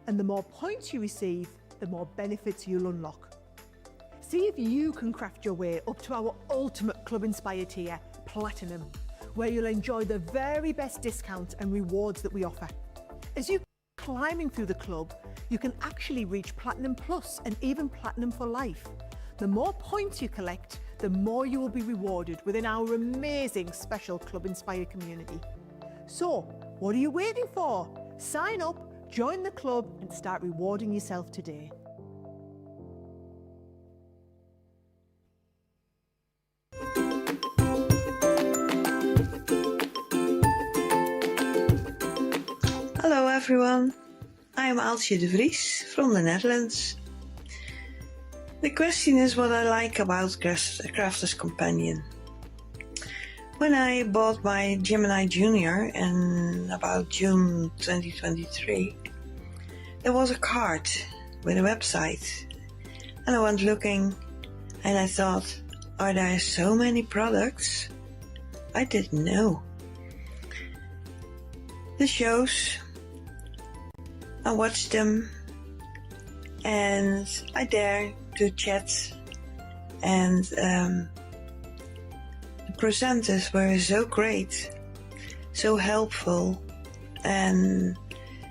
[SPEAKER 14] and the more points you receive, the more benefits you'll unlock. See if you can craft your way up to our ultimate Club Inspire tier, Platinum, where you'll enjoy the very best discounts and rewards that we offer. As you keep climbing through the club, you can actually reach Platinum Plus and even Platinum for life. The more points you collect, the more you will be rewarded within our amazing special Club Inspire community. So, what are you waiting for? Sign up, join the club and start rewarding yourself today.
[SPEAKER 15] Hello everyone, I am Aaltje de Vries from the Netherlands. The question is what I like about Crafters Companion. When I bought my Gemini Junior in about June 2023, there was a card with a website, and I went looking and I thought, are there so many products? I didn't know. The shows, I watched them, and I dare to chat, and the presenters were so great, so helpful, and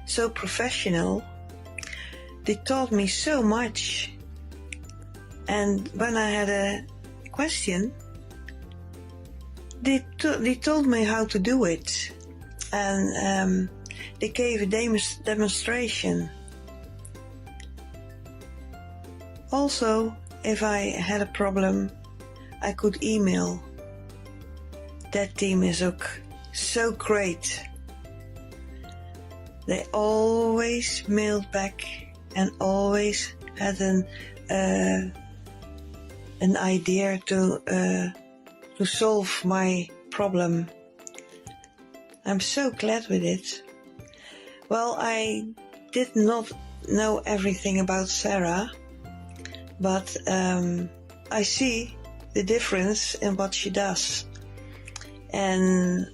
[SPEAKER 15] so professional. They taught me so much, and when I had a question, they told me how to do it, and they gave a demonstration. Also, if I had a problem, I could email. That team is so great. They always mailed back and always had an idea to solve my problem. I'm so glad with it. Well, I did not know everything about Sarah, but I see the difference in what she does and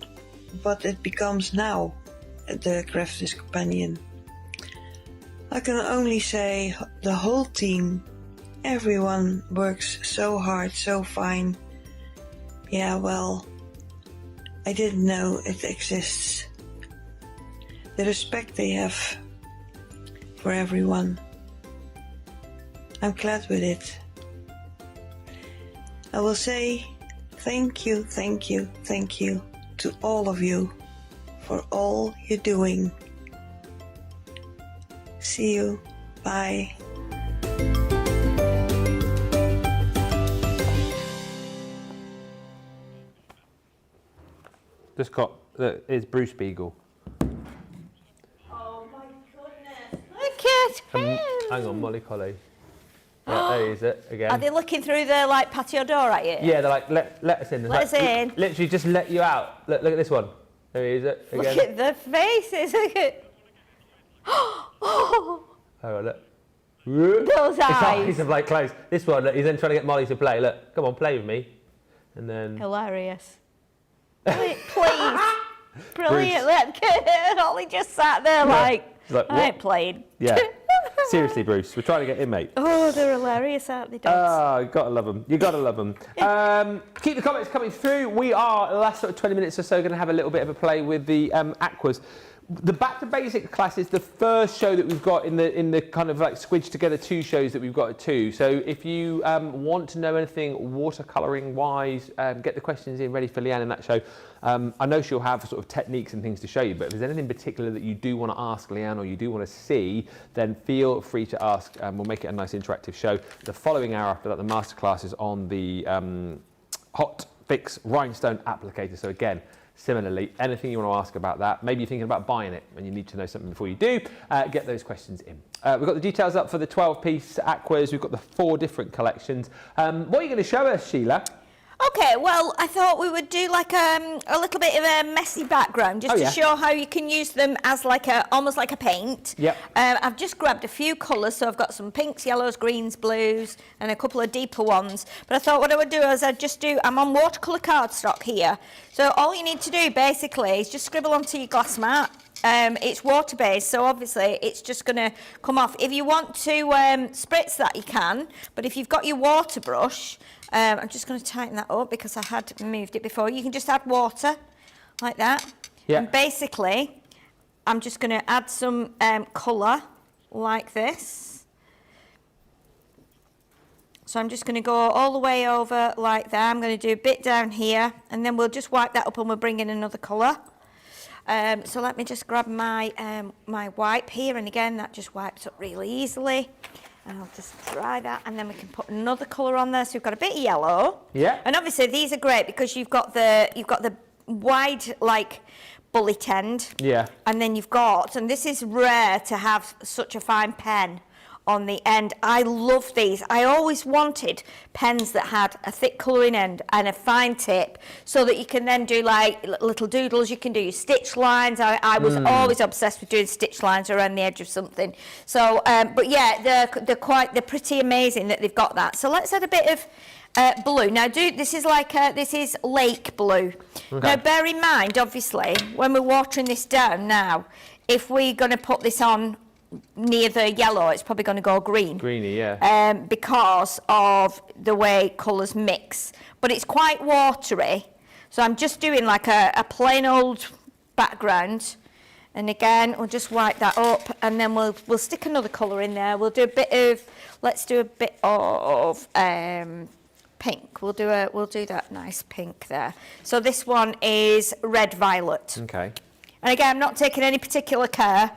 [SPEAKER 15] what it becomes now, the Crafter's Companion. I can only say the whole team, everyone works so hard, so fine. Yeah, well, I didn't know it exists. The respect they have for everyone. I'm glad with it. I will say thank you, thank you, thank you to all of you for all you're doing. See you. Bye.
[SPEAKER 1] Just got, it's Bruce Beagle.
[SPEAKER 2] Oh my goodness. Look at him.
[SPEAKER 1] Hang on, Molly Collie. Yeah, there he is it again.
[SPEAKER 2] Are they looking through the like patio door at you?
[SPEAKER 1] Yeah, they're like, let us in.
[SPEAKER 2] Let us in.
[SPEAKER 1] Literally just let you out. Look at this one. There he is it again.
[SPEAKER 2] Look at the faces. Look at. Oh.
[SPEAKER 1] Hang on, look.
[SPEAKER 2] Those
[SPEAKER 1] His
[SPEAKER 2] eyes.
[SPEAKER 1] eyes are like closed. This one, look, he's then trying to get Molly to play. Look, come on, play with me. And then...
[SPEAKER 2] Hilarious. Please. Brilliant. Look, Ollie just sat there like I ain't played.
[SPEAKER 1] Yeah. Seriously, Bruce, we're trying to get in, mate.
[SPEAKER 2] Oh, they're hilarious, aren't they, dogs?
[SPEAKER 1] Oh, you gotta love them. You gotta love them. Keep the comments coming through. We are, the last sort of 20 minutes or so, going to have a little bit of a play with the Aquas. The Back to Basic class is the first show that we've got in the kind of like squidged together 2 shows that we've got at 2. So if you want to know anything watercolouring wise, get the questions in ready for Leanne in that show. I know she'll have sort of techniques and things to show you, but if there's anything in particular that you do want to ask Leanne or you do want to see, then feel free to ask, and we'll make it a nice interactive show. The following hour after that, the masterclass is on the Hot Fix Rhinestone applicator. So again, similarly, anything you want to ask about that, maybe you're thinking about buying it and you need to know something before you do, get those questions in. We've got the details up for the 12-piece Aquas. We've got the 4 different collections. What are you going to show us, Sheila?
[SPEAKER 2] Okay, well, I thought we would do like a little bit of a messy background just to show how you can use them as like almost like a paint.
[SPEAKER 1] Yep.
[SPEAKER 2] I've just grabbed a few colours, so I've got some pinks, yellows, greens, blues, and a couple of deeper ones. But I thought what I would do is I'm on watercolour cardstock here. So all you need to do basically is just scribble onto your glass mat. It's water-based, so obviously it's just going to come off. If you want to spritz that, you can, but if you've got your water brush, I'm just going to tighten that up because I had moved it before. You can just add water like that. Yeah. And basically, I'm just going to add some colour like this. So I'm just going to go all the way over like that. I'm going to do a bit down here, and then we'll just wipe that up and we'll bring in another colour. So let me just grab my my wipe here, and again that just wipes up really easily. And I'll just dry that, and then we can put another colour on there. So we've got a bit of yellow. Yeah. And obviously these are great because you've got the wide like bullet end. Yeah. And then you've got, and this is rare to have such a fine pen on the end. I love these. I always wanted pens that had a thick colouring end and a fine tip, so that you can then do like little doodles. You can do your stitch lines. I was always obsessed with doing stitch lines around the edge of something. So, but yeah, they're pretty amazing that they've got that. So let's add a bit of blue. Now this is lake blue. Okay. Now bear in mind, obviously, when we're watering this down now, if we're going to put this on near the yellow, it's probably going to go green.
[SPEAKER 1] Greeny, yeah.
[SPEAKER 2] Because of the way colours mix. But it's quite watery. So I'm just doing like a plain old background. And again, we'll just wipe that up, and then we'll stick another colour in there. We'll do a bit of, let's do a bit of pink. We'll do that nice pink there. So this one is red violet.
[SPEAKER 1] Okay.
[SPEAKER 2] And again, I'm not taking any particular care.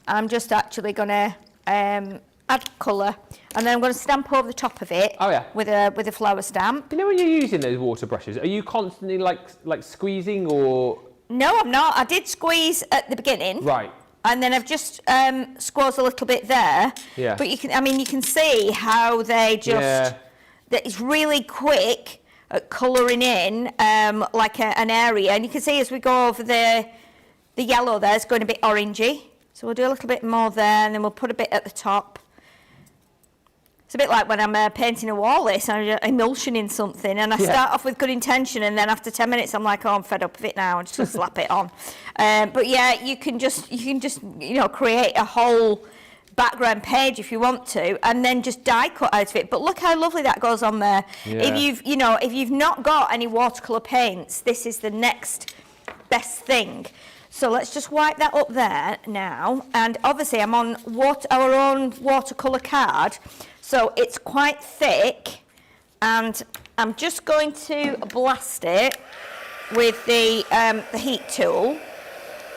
[SPEAKER 2] I'm just actually going to add colour, and then I'm going to stamp over the top of it.
[SPEAKER 1] Oh, yeah.
[SPEAKER 2] With a flower stamp.
[SPEAKER 1] You know, when you're using those water brushes, are you constantly like squeezing, or?
[SPEAKER 2] No, I'm not. I did squeeze at the beginning.
[SPEAKER 1] Right.
[SPEAKER 2] And then I've just squoze a little bit there.
[SPEAKER 1] Yeah.
[SPEAKER 2] But you can see how they just.
[SPEAKER 1] Yeah.
[SPEAKER 2] That it's really quick at colouring in like an area, and you can see as we go over the yellow there, it's going a bit orangey. So we'll do a little bit more there, and then we'll put a bit at the top. It's a bit like when I'm painting a wall, I'm emulsioning something, and I start off with good intention, and then after 10 minutes I'm like, oh, I'm fed up of it now, I'm just going to slap it on. But yeah, you can just create a whole background page if you want to, and then just die cut out of it. But look how lovely that goes on there.
[SPEAKER 1] Yeah.
[SPEAKER 2] If you've not got any watercolour paints, this is the next best thing. So let's just wipe that up there now. And obviously I'm on our own watercolour card, so it's quite thick, and I'm just going to blast it with the heat tool,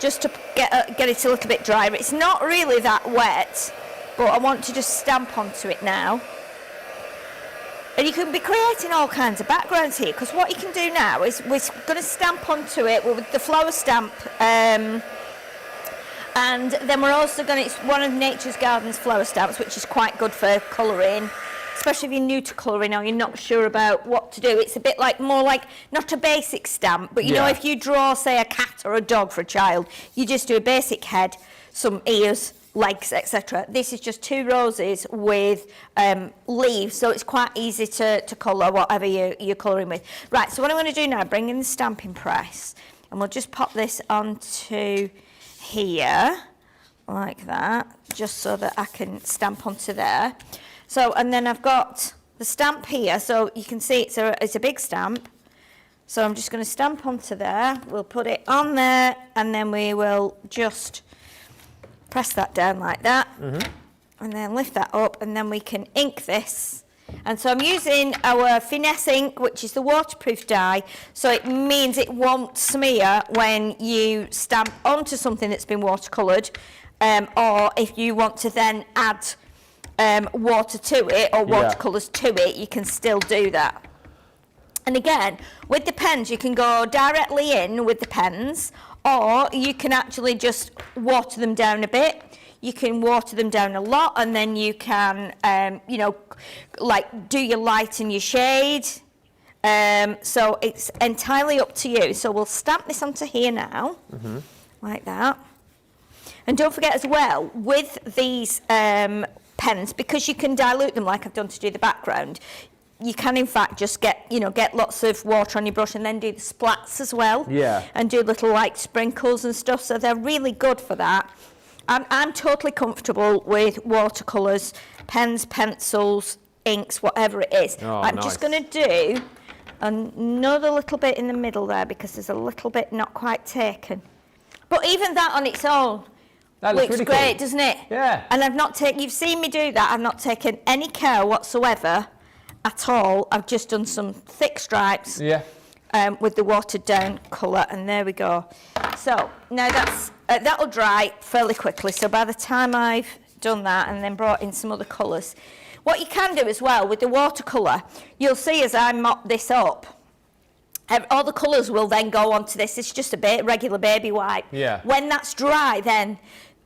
[SPEAKER 2] just to get it a little bit drier. It's not really that wet, but I want to just stamp onto it now. And you can be creating all kinds of backgrounds here, because what you can do now is we're going to stamp onto it with the flower stamp, and then we're also going to, it's one of Nature's Gardens flower stamps, which is quite good for colouring, especially if you're new to colouring or you're not sure about what to do. It's a bit more like, not a basic stamp, but you know, if you draw, say, a cat or a dog for a child, you just do a basic head, some ears, legs, etc. This is just 2 roses with leaves, so it's quite easy to colour whatever you're colouring with. Right, so what I'm going to do now, bring in the stamping press, and we'll just pop this onto here, like that, just so that I can stamp onto there. So, and then I've got the stamp here, so you can see it's a big stamp. So I'm just going to stamp onto there, we'll put it on there, and then we will just press that down like that, and then lift that up, and then we can ink this. And so I'm using our Finesse ink, which is the waterproof dye, so it means it won't smear when you stamp onto something that's been watercoloured, or if you want to then add water to it or watercolours to it, you can still do that. And again, with the pens, you can go directly in with the pens, or you can actually just water them down a bit. You can water them down a lot, and then you can, like do your light and your shade. So it's entirely up to you. So we'll stamp this onto here now, like that. And don't forget as well, with these pens, because you can dilute them like I've done to do the background, you can in fact just get lots of water on your brush and then do the splats as well. Yeah. And do little like sprinkles and stuff, so they're really good for that. I'm totally comfortable with watercolours, pens, pencils, inks, whatever it is.
[SPEAKER 1] Oh,
[SPEAKER 2] I'm just going to do another little bit in the middle there, because there's a little bit not quite taken. But even that on its own looks really great, cool, doesn't it? Yeah. And I've not taken, you've seen me do that, I've not taken any care whatsoever at all. I've just done some thick stripes with the watered down colour, and there we go. So now that'll dry fairly quickly, so by the time I've done that and then brought in some other colours, what you can do as well with the watercolour, you'll see as I mop this up, all the colours will then go onto this. It's just a regular baby wipe. Yeah. When that's dry, then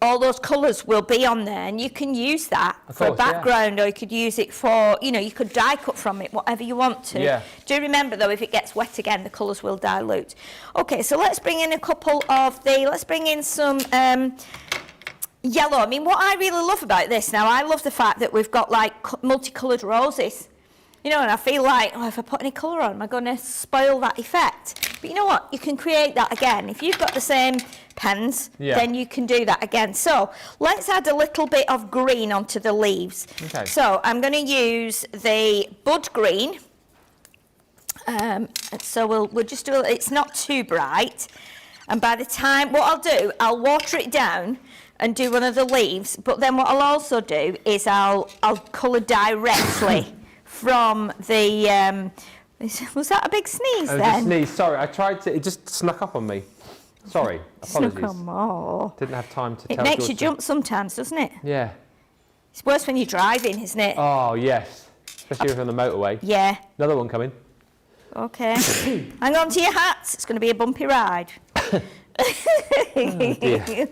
[SPEAKER 2] all those colours will be on there, and you can use that for a background, or you could use it for, you know, you could die cut from it, whatever you want to.
[SPEAKER 1] Yeah.
[SPEAKER 2] Do remember though, if it gets wet again, the colours will dilute. Okay, so let's bring in a couple of let's bring in some yellow. I mean, what I really love about this now, I love the fact that we've got like multicoloured roses. You know, and I feel like, oh, if I put any colour on, am I going to spoil that effect? But you know what? You can create that again. If you've got the same pens, then you can do that again. So let's add a little bit of green onto the leaves. Okay. So I'm going to use the bud green. So we'll just do it's not too bright. And by the time, what I'll do, I'll water it down and do one of the leaves. But then what I'll also do is I'll colour directly from the, was that a big sneeze then?
[SPEAKER 1] Just sneeze, sorry, I tried to, it just snuck up on me. Sorry, apologies.
[SPEAKER 2] Snuck on more.
[SPEAKER 1] Didn't have time to tell
[SPEAKER 2] It makes you jump sometimes, doesn't it?
[SPEAKER 1] Yeah.
[SPEAKER 2] It's worse when you're driving, isn't it?
[SPEAKER 1] Oh, yes. Especially if you're on the motorway.
[SPEAKER 2] Yeah.
[SPEAKER 1] Another one coming.
[SPEAKER 2] Okay. Hang on to your hats, it's going to be a bumpy ride.
[SPEAKER 1] Oh, dear.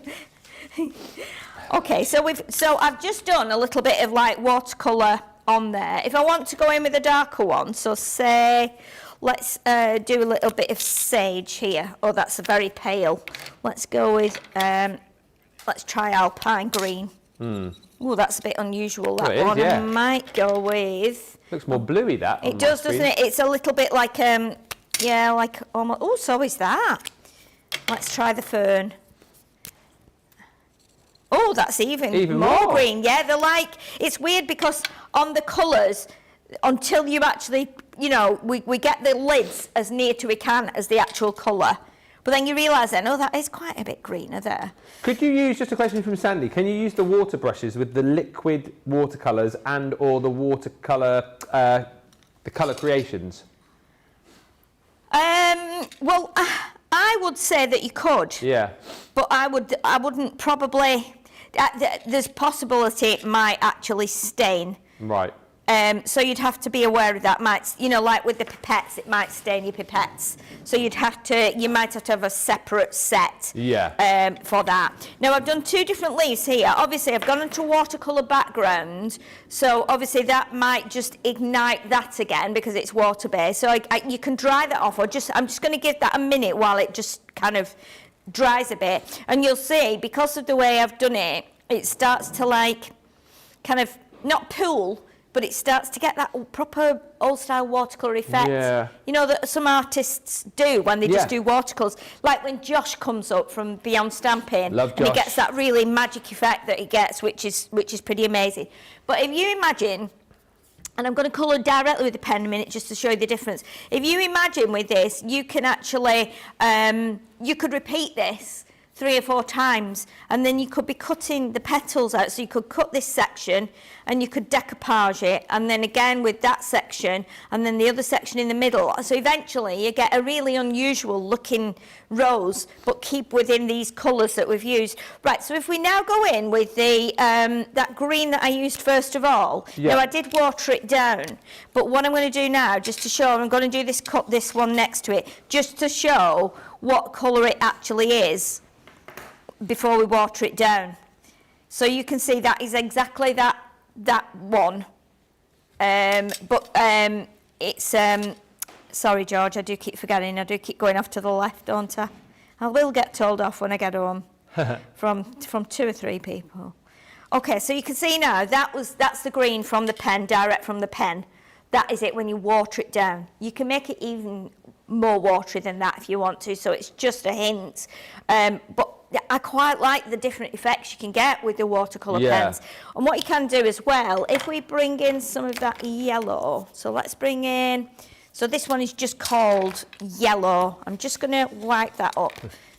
[SPEAKER 2] Okay, so I've just done a little bit of like watercolour on there. If I want to go in with a darker one, so say, let's do a little bit of sage here. Oh, that's a very pale. Let's go with, let's try alpine green. Oh, that's a bit unusual, that one.
[SPEAKER 1] Is, yeah.
[SPEAKER 2] I might go with...
[SPEAKER 1] Looks more bluey, that.
[SPEAKER 2] It does, doesn't it? It's a little bit like, yeah, like almost... Oh, so is that. Let's try the fern. Oh, that's even more green. Yeah, they're like, it's weird because on the colours, until you actually, you know, we get the lids as near to we can as the actual colour. But then you realise then, oh, that is quite a bit greener there.
[SPEAKER 1] Could you use, just a question from Sandy, can you use the water brushes with the liquid watercolours and or the watercolour, the colour creations?
[SPEAKER 2] Well, I would say that you could.
[SPEAKER 1] Yeah.
[SPEAKER 2] But I wouldn't probably... There's possibility it might actually stain.
[SPEAKER 1] Right.
[SPEAKER 2] So you'd have to be aware of that. Might, you know, like with the pipettes, it might stain your pipettes. So you might have to have a separate set for that. Now I've done two different leaves here. Obviously I've gone into watercolour background, so obviously that might just ignite that again because it's water based. So you can dry that off, or I'm just going to give that a minute while it just kind of dries a bit, and you'll see because of the way I've done it, it starts to like kind of not pool, but it starts to get that proper old-style watercolour effect. Yeah. You know, that some artists do when they just do watercolours. Like when Josh comes up from Beyond Stamping,
[SPEAKER 1] Love
[SPEAKER 2] and he
[SPEAKER 1] Josh.
[SPEAKER 2] gets that really magic effect that he gets, which is pretty amazing. But if you imagine, and I'm going to colour directly with the pen in a minute just to show you the difference. If you imagine with this, you can actually, you could repeat this 3 or 4 times, and then you could be cutting the petals out. So you could cut this section and you could decoupage it, and then again with that section, and then the other section in the middle. So eventually you get a really unusual looking rose, but keep within these colours that we've used. Right, so if we now go in with the that green that I used first of all, now I did water it down, but what I'm going to do now, just to show, I'm going to do this, cut this one next to it, just to show what colour it actually is before we water it down. So you can see that is exactly that one, but it's sorry George, I do keep forgetting, I do keep going off to the left, don't I? I will get told off when I get home from 2 or 3 people. Okay, so you can see now that's the green from the pen, direct from the pen. That is it when you water it down. You can make it even more watery than that if you want to, so it's just a hint. But I quite like the different effects you can get with the watercolour pens. And what you can do as well, if we bring in some of that yellow, so let's bring in, so this one is just called yellow. I'm just going to wipe that up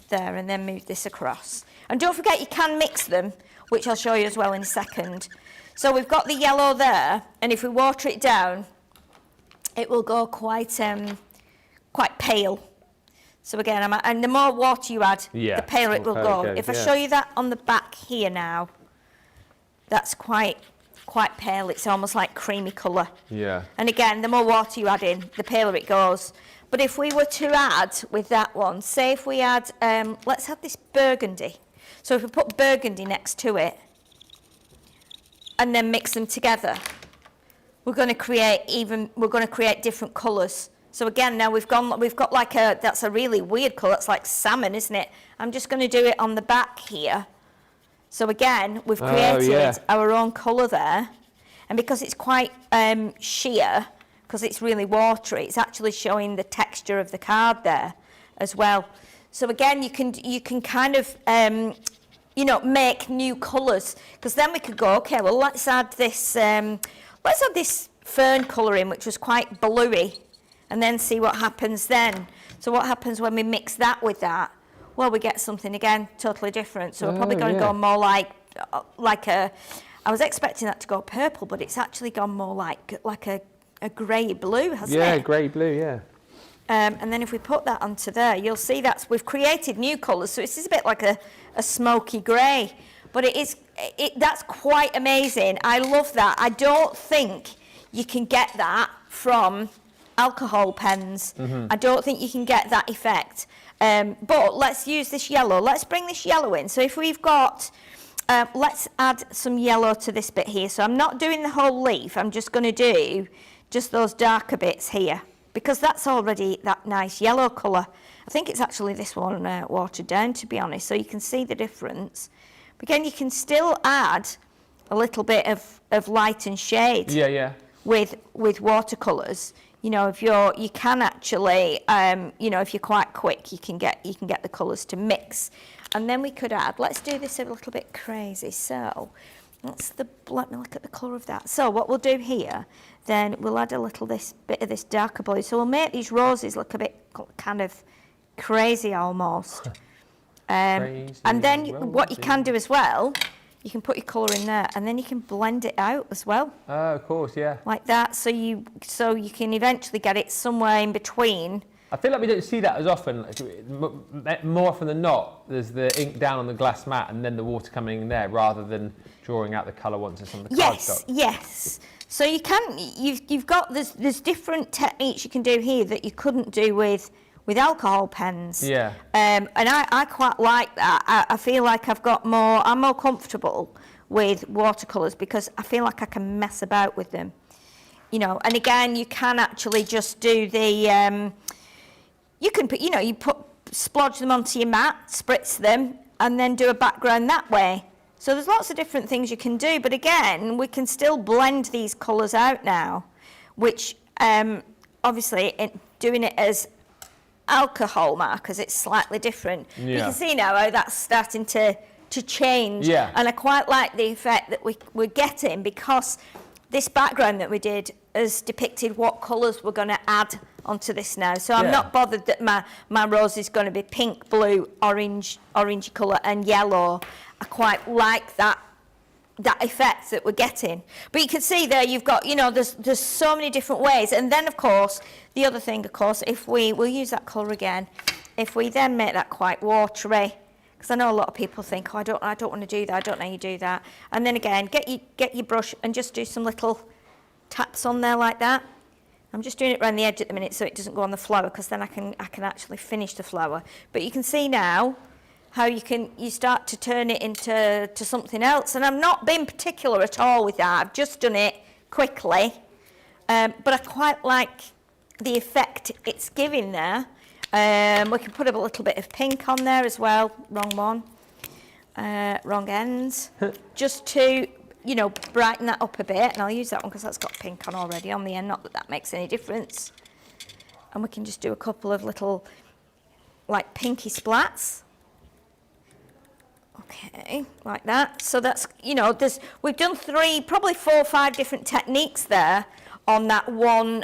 [SPEAKER 2] there and then move this across. And don't forget you can mix them, which I'll show you as well in a second. So we've got the yellow there, and if we water it down, it will go quite pale. So again, and the more water you add, the paler it will go. If I show you that on the back here now, that's quite pale. It's almost like creamy colour. Yeah. And again, the more water you add in, the paler it goes. But if we were to add with that one, say if we add, let's have this burgundy. So if we put burgundy next to it and then mix them together, we're going to create different colours. So again, now we've got like that's a really weird colour. It's like salmon, isn't it? I'm just going to do it on the back here. So again, we've created our own colour there. And because it's quite sheer, because it's really watery, it's actually showing the texture of the card there as well. So again, you can kind of, you know, make new colours. Because then we could go, okay, well, let's add this fern colour in, which was quite bluey, and then see what happens then. So what happens when we mix that with that? Well, we get something, again, totally different. So we're probably going to go more like a... I was expecting that to go purple, but it's actually gone more like a grey blue, hasn't it?
[SPEAKER 1] Yeah, grey blue, yeah.
[SPEAKER 2] And then if we put that onto there, you'll see we've created new colours. So it's a bit like a smoky grey, but that's quite amazing. I love that. I don't think you can get that from alcohol pens. I don't think you can get that effect. But let's use this yellow. Let's bring this yellow in. So if we've got... let's add some yellow to this bit here. So I'm not doing the whole leaf. I'm just going to do just those darker bits here, because that's already that nice yellow colour. I think it's actually this one watered down, to be honest, so you can see the difference. But again, you can still add a little bit of light and shade with watercolours. You know, if you can actually, you know, if you're quite quick, you can get the colours to mix. And then we could add, let's do this a little bit crazy. So let me look at the colour of that. So what we'll do here, then we'll add a little bit of this darker blue. So we'll make these roses look a bit kind of crazy almost. And then what you can do as well, you can put your colour in there, and then you can blend it out as well.
[SPEAKER 1] Oh, of course, yeah.
[SPEAKER 2] Like that, so you can eventually get it somewhere in between.
[SPEAKER 1] I feel like we don't see that as often. More often than not, there's the ink down on the glass mat and then the water coming in there, rather than drawing out the colour once it's on the cardstock. Yes.
[SPEAKER 2] So you've got there's different techniques you can do here that you couldn't do with alcohol pens.
[SPEAKER 1] Yeah.
[SPEAKER 2] And I quite like that. I feel like I'm more comfortable with watercolours because I feel like I can mess about with them. You know, and again, you can actually just do the. You can put, splodge them onto your mat, spritz them, and then do a background that way. So there's lots of different things you can do, but again, we can still blend these colours out now, which obviously doing it as alcohol markers, it's slightly different. Yeah. You can see now how that's starting to change, and I quite like the effect that we're getting, because this background that we did has depicted what colours we're going to add onto this now. So I'm not bothered that my rose is going to be pink, blue, orangey colour and yellow. I quite like that effect that we're getting. But you can see there you've got, there's so many different ways. And then, of course, the other thing, of course, if we'll use that colour again, if we then make that quite watery, because I know a lot of people think, I don't want to do that, I don't know how you do that. And then again, get your brush and just do some little taps on there like that. I'm just doing it around the edge at the minute so it doesn't go on the flower, because then I can actually finish the flower. But you can see now how you start to turn it into something else. And I'm not being particular at all with that. I've just done it quickly. But I quite like the effect it's giving there. We can put a little bit of pink on there as well. Wrong one. Wrong ends. Just to, brighten that up a bit. And I'll use that one because that's got pink on already on the end. Not that that makes any difference. And we can just do a couple of little, like, pinky splats. Okay, like that. So that's, we've done probably 4 or 5 different techniques there on that one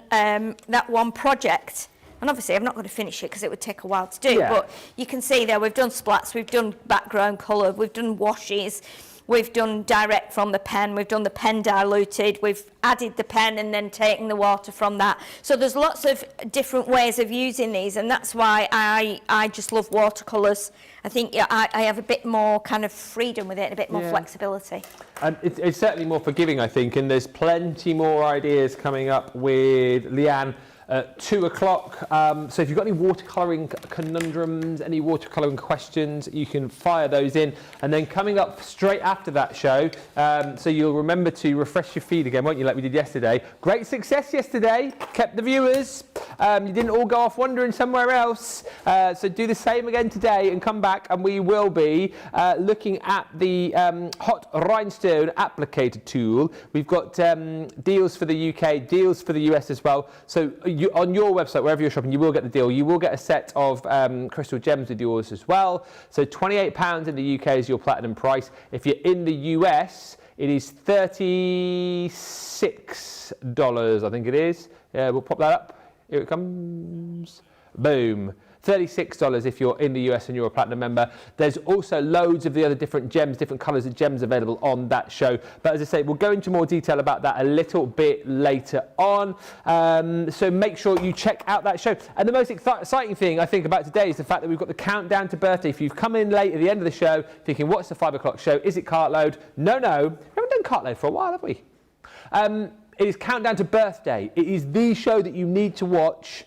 [SPEAKER 2] project. And obviously I'm not going to finish it because it would take a while to do, but you can see there we've done splats, we've done background colour, we've done washes, we've done direct from the pen, we've done the pen diluted, we've added the pen and then taken the water from that. So there's lots of different ways of using these, and that's why I just love watercolours. I think I have a bit more kind of freedom with it, and a bit more flexibility. And
[SPEAKER 1] it's certainly more forgiving, I think, and there's plenty more ideas coming up with Leanne. at 2 o'clock. So if you've got any watercolouring conundrums, any watercolouring questions, you can fire those in. And then coming up straight after that show, so you'll remember to refresh your feed again, won't you, like we did yesterday. Great success yesterday, kept the viewers. You didn't all go off wandering somewhere else. So do the same again today and come back, and we will be looking at the hot rhinestone applicator tool. We've got deals for the UK, deals for the US as well. So on your website, wherever you're shopping, you will get the deal. You will get a set of crystal gems with yours as well. So £28 in the UK is your platinum price. If you're in the US, it is $36, I think it is. We'll pop that up. Here it comes. Boom. $36 if you're in the US and you're a platinum member. There's also loads of the other different gems, different colours of gems available on that show. But as I say, we'll go into more detail about that a little bit later on. So make sure you check out that show. And the most exciting thing I think about today is the fact that we've got the countdown to birthday. If you've come in late at the end of the show thinking, what's the 5 o'clock show? Is it Cartload? No. We haven't done Cartload for a while, have we? It is Countdown to Birthday. It is the show that you need to watch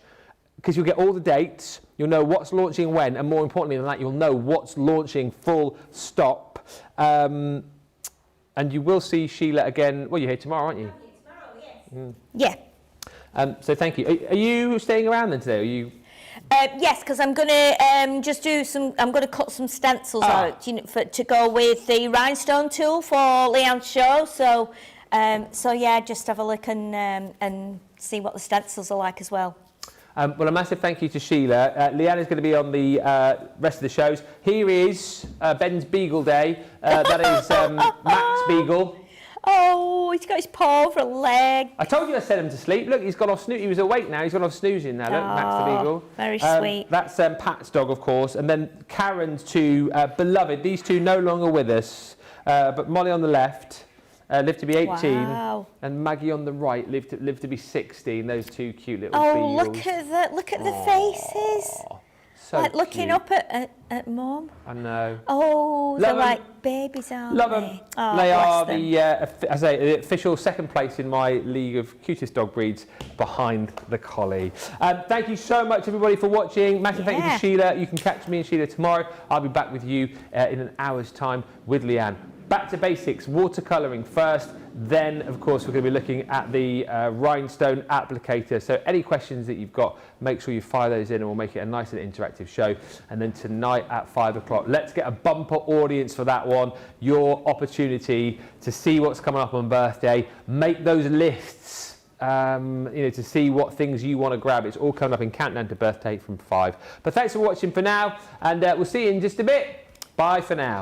[SPEAKER 1] because you'll get all the dates. You'll know what's launching when, and more importantly than that, you'll know what's launching full stop. And you will see Sheila again. Well, you're here tomorrow, aren't you? Tomorrow, yes. Yeah. So thank you. Are you staying around then today? Are you?
[SPEAKER 2] Yes, because I'm going to just do some. I'm going to cut some stencils out, you know, to go with the rhinestone tool for Leanne's show. So yeah, just have a look and see what the stencils are like as well.
[SPEAKER 1] Well, a massive thank you to Sheila. Leanne is going to be on the rest of the shows. Here is Ben's Beagle Day. That is Max Beagle.
[SPEAKER 2] Oh, he's got his paw over a leg.
[SPEAKER 1] I told you I set him to sleep. Look, he's gone off snooze. He was awake now. He's gone off snoozing now. Look, Max the Beagle.
[SPEAKER 2] Very sweet.
[SPEAKER 1] That's Pat's dog, of course. And then Karen's two beloved. These two no longer with us. But Molly on the left. Lived to be 18,
[SPEAKER 2] wow.
[SPEAKER 1] And Maggie on the right lived to be 16. Those two cute little
[SPEAKER 2] beagles.
[SPEAKER 1] Look
[SPEAKER 2] at the faces.
[SPEAKER 1] So
[SPEAKER 2] like looking
[SPEAKER 1] cute.
[SPEAKER 2] up at Mum.
[SPEAKER 1] I know.
[SPEAKER 2] Oh,
[SPEAKER 1] Love
[SPEAKER 2] they're
[SPEAKER 1] 'em.
[SPEAKER 2] like babies, aren't
[SPEAKER 1] Love
[SPEAKER 2] they?
[SPEAKER 1] them.
[SPEAKER 2] Oh,
[SPEAKER 1] They are
[SPEAKER 2] them.
[SPEAKER 1] the official second place in my league of cutest dog breeds behind the collie. Thank you so much, everybody, for watching. Massive thank you to Sheila. You can catch me and Sheila tomorrow. I'll be back with you in an hour's time with Leanne. Back to basics, watercolouring first, then of course we're going to be looking at the rhinestone applicator. So any questions that you've got, make sure you fire those in and we'll make it a nice and interactive show. And then tonight at 5 o'clock, let's get a bumper audience for that one. Your opportunity to see what's coming up on birthday, make those lists. To see what things you want to grab. It's all coming up in Countdown to Birthday from 5. But thanks for watching for now, and we'll see you in just a bit. Bye for now.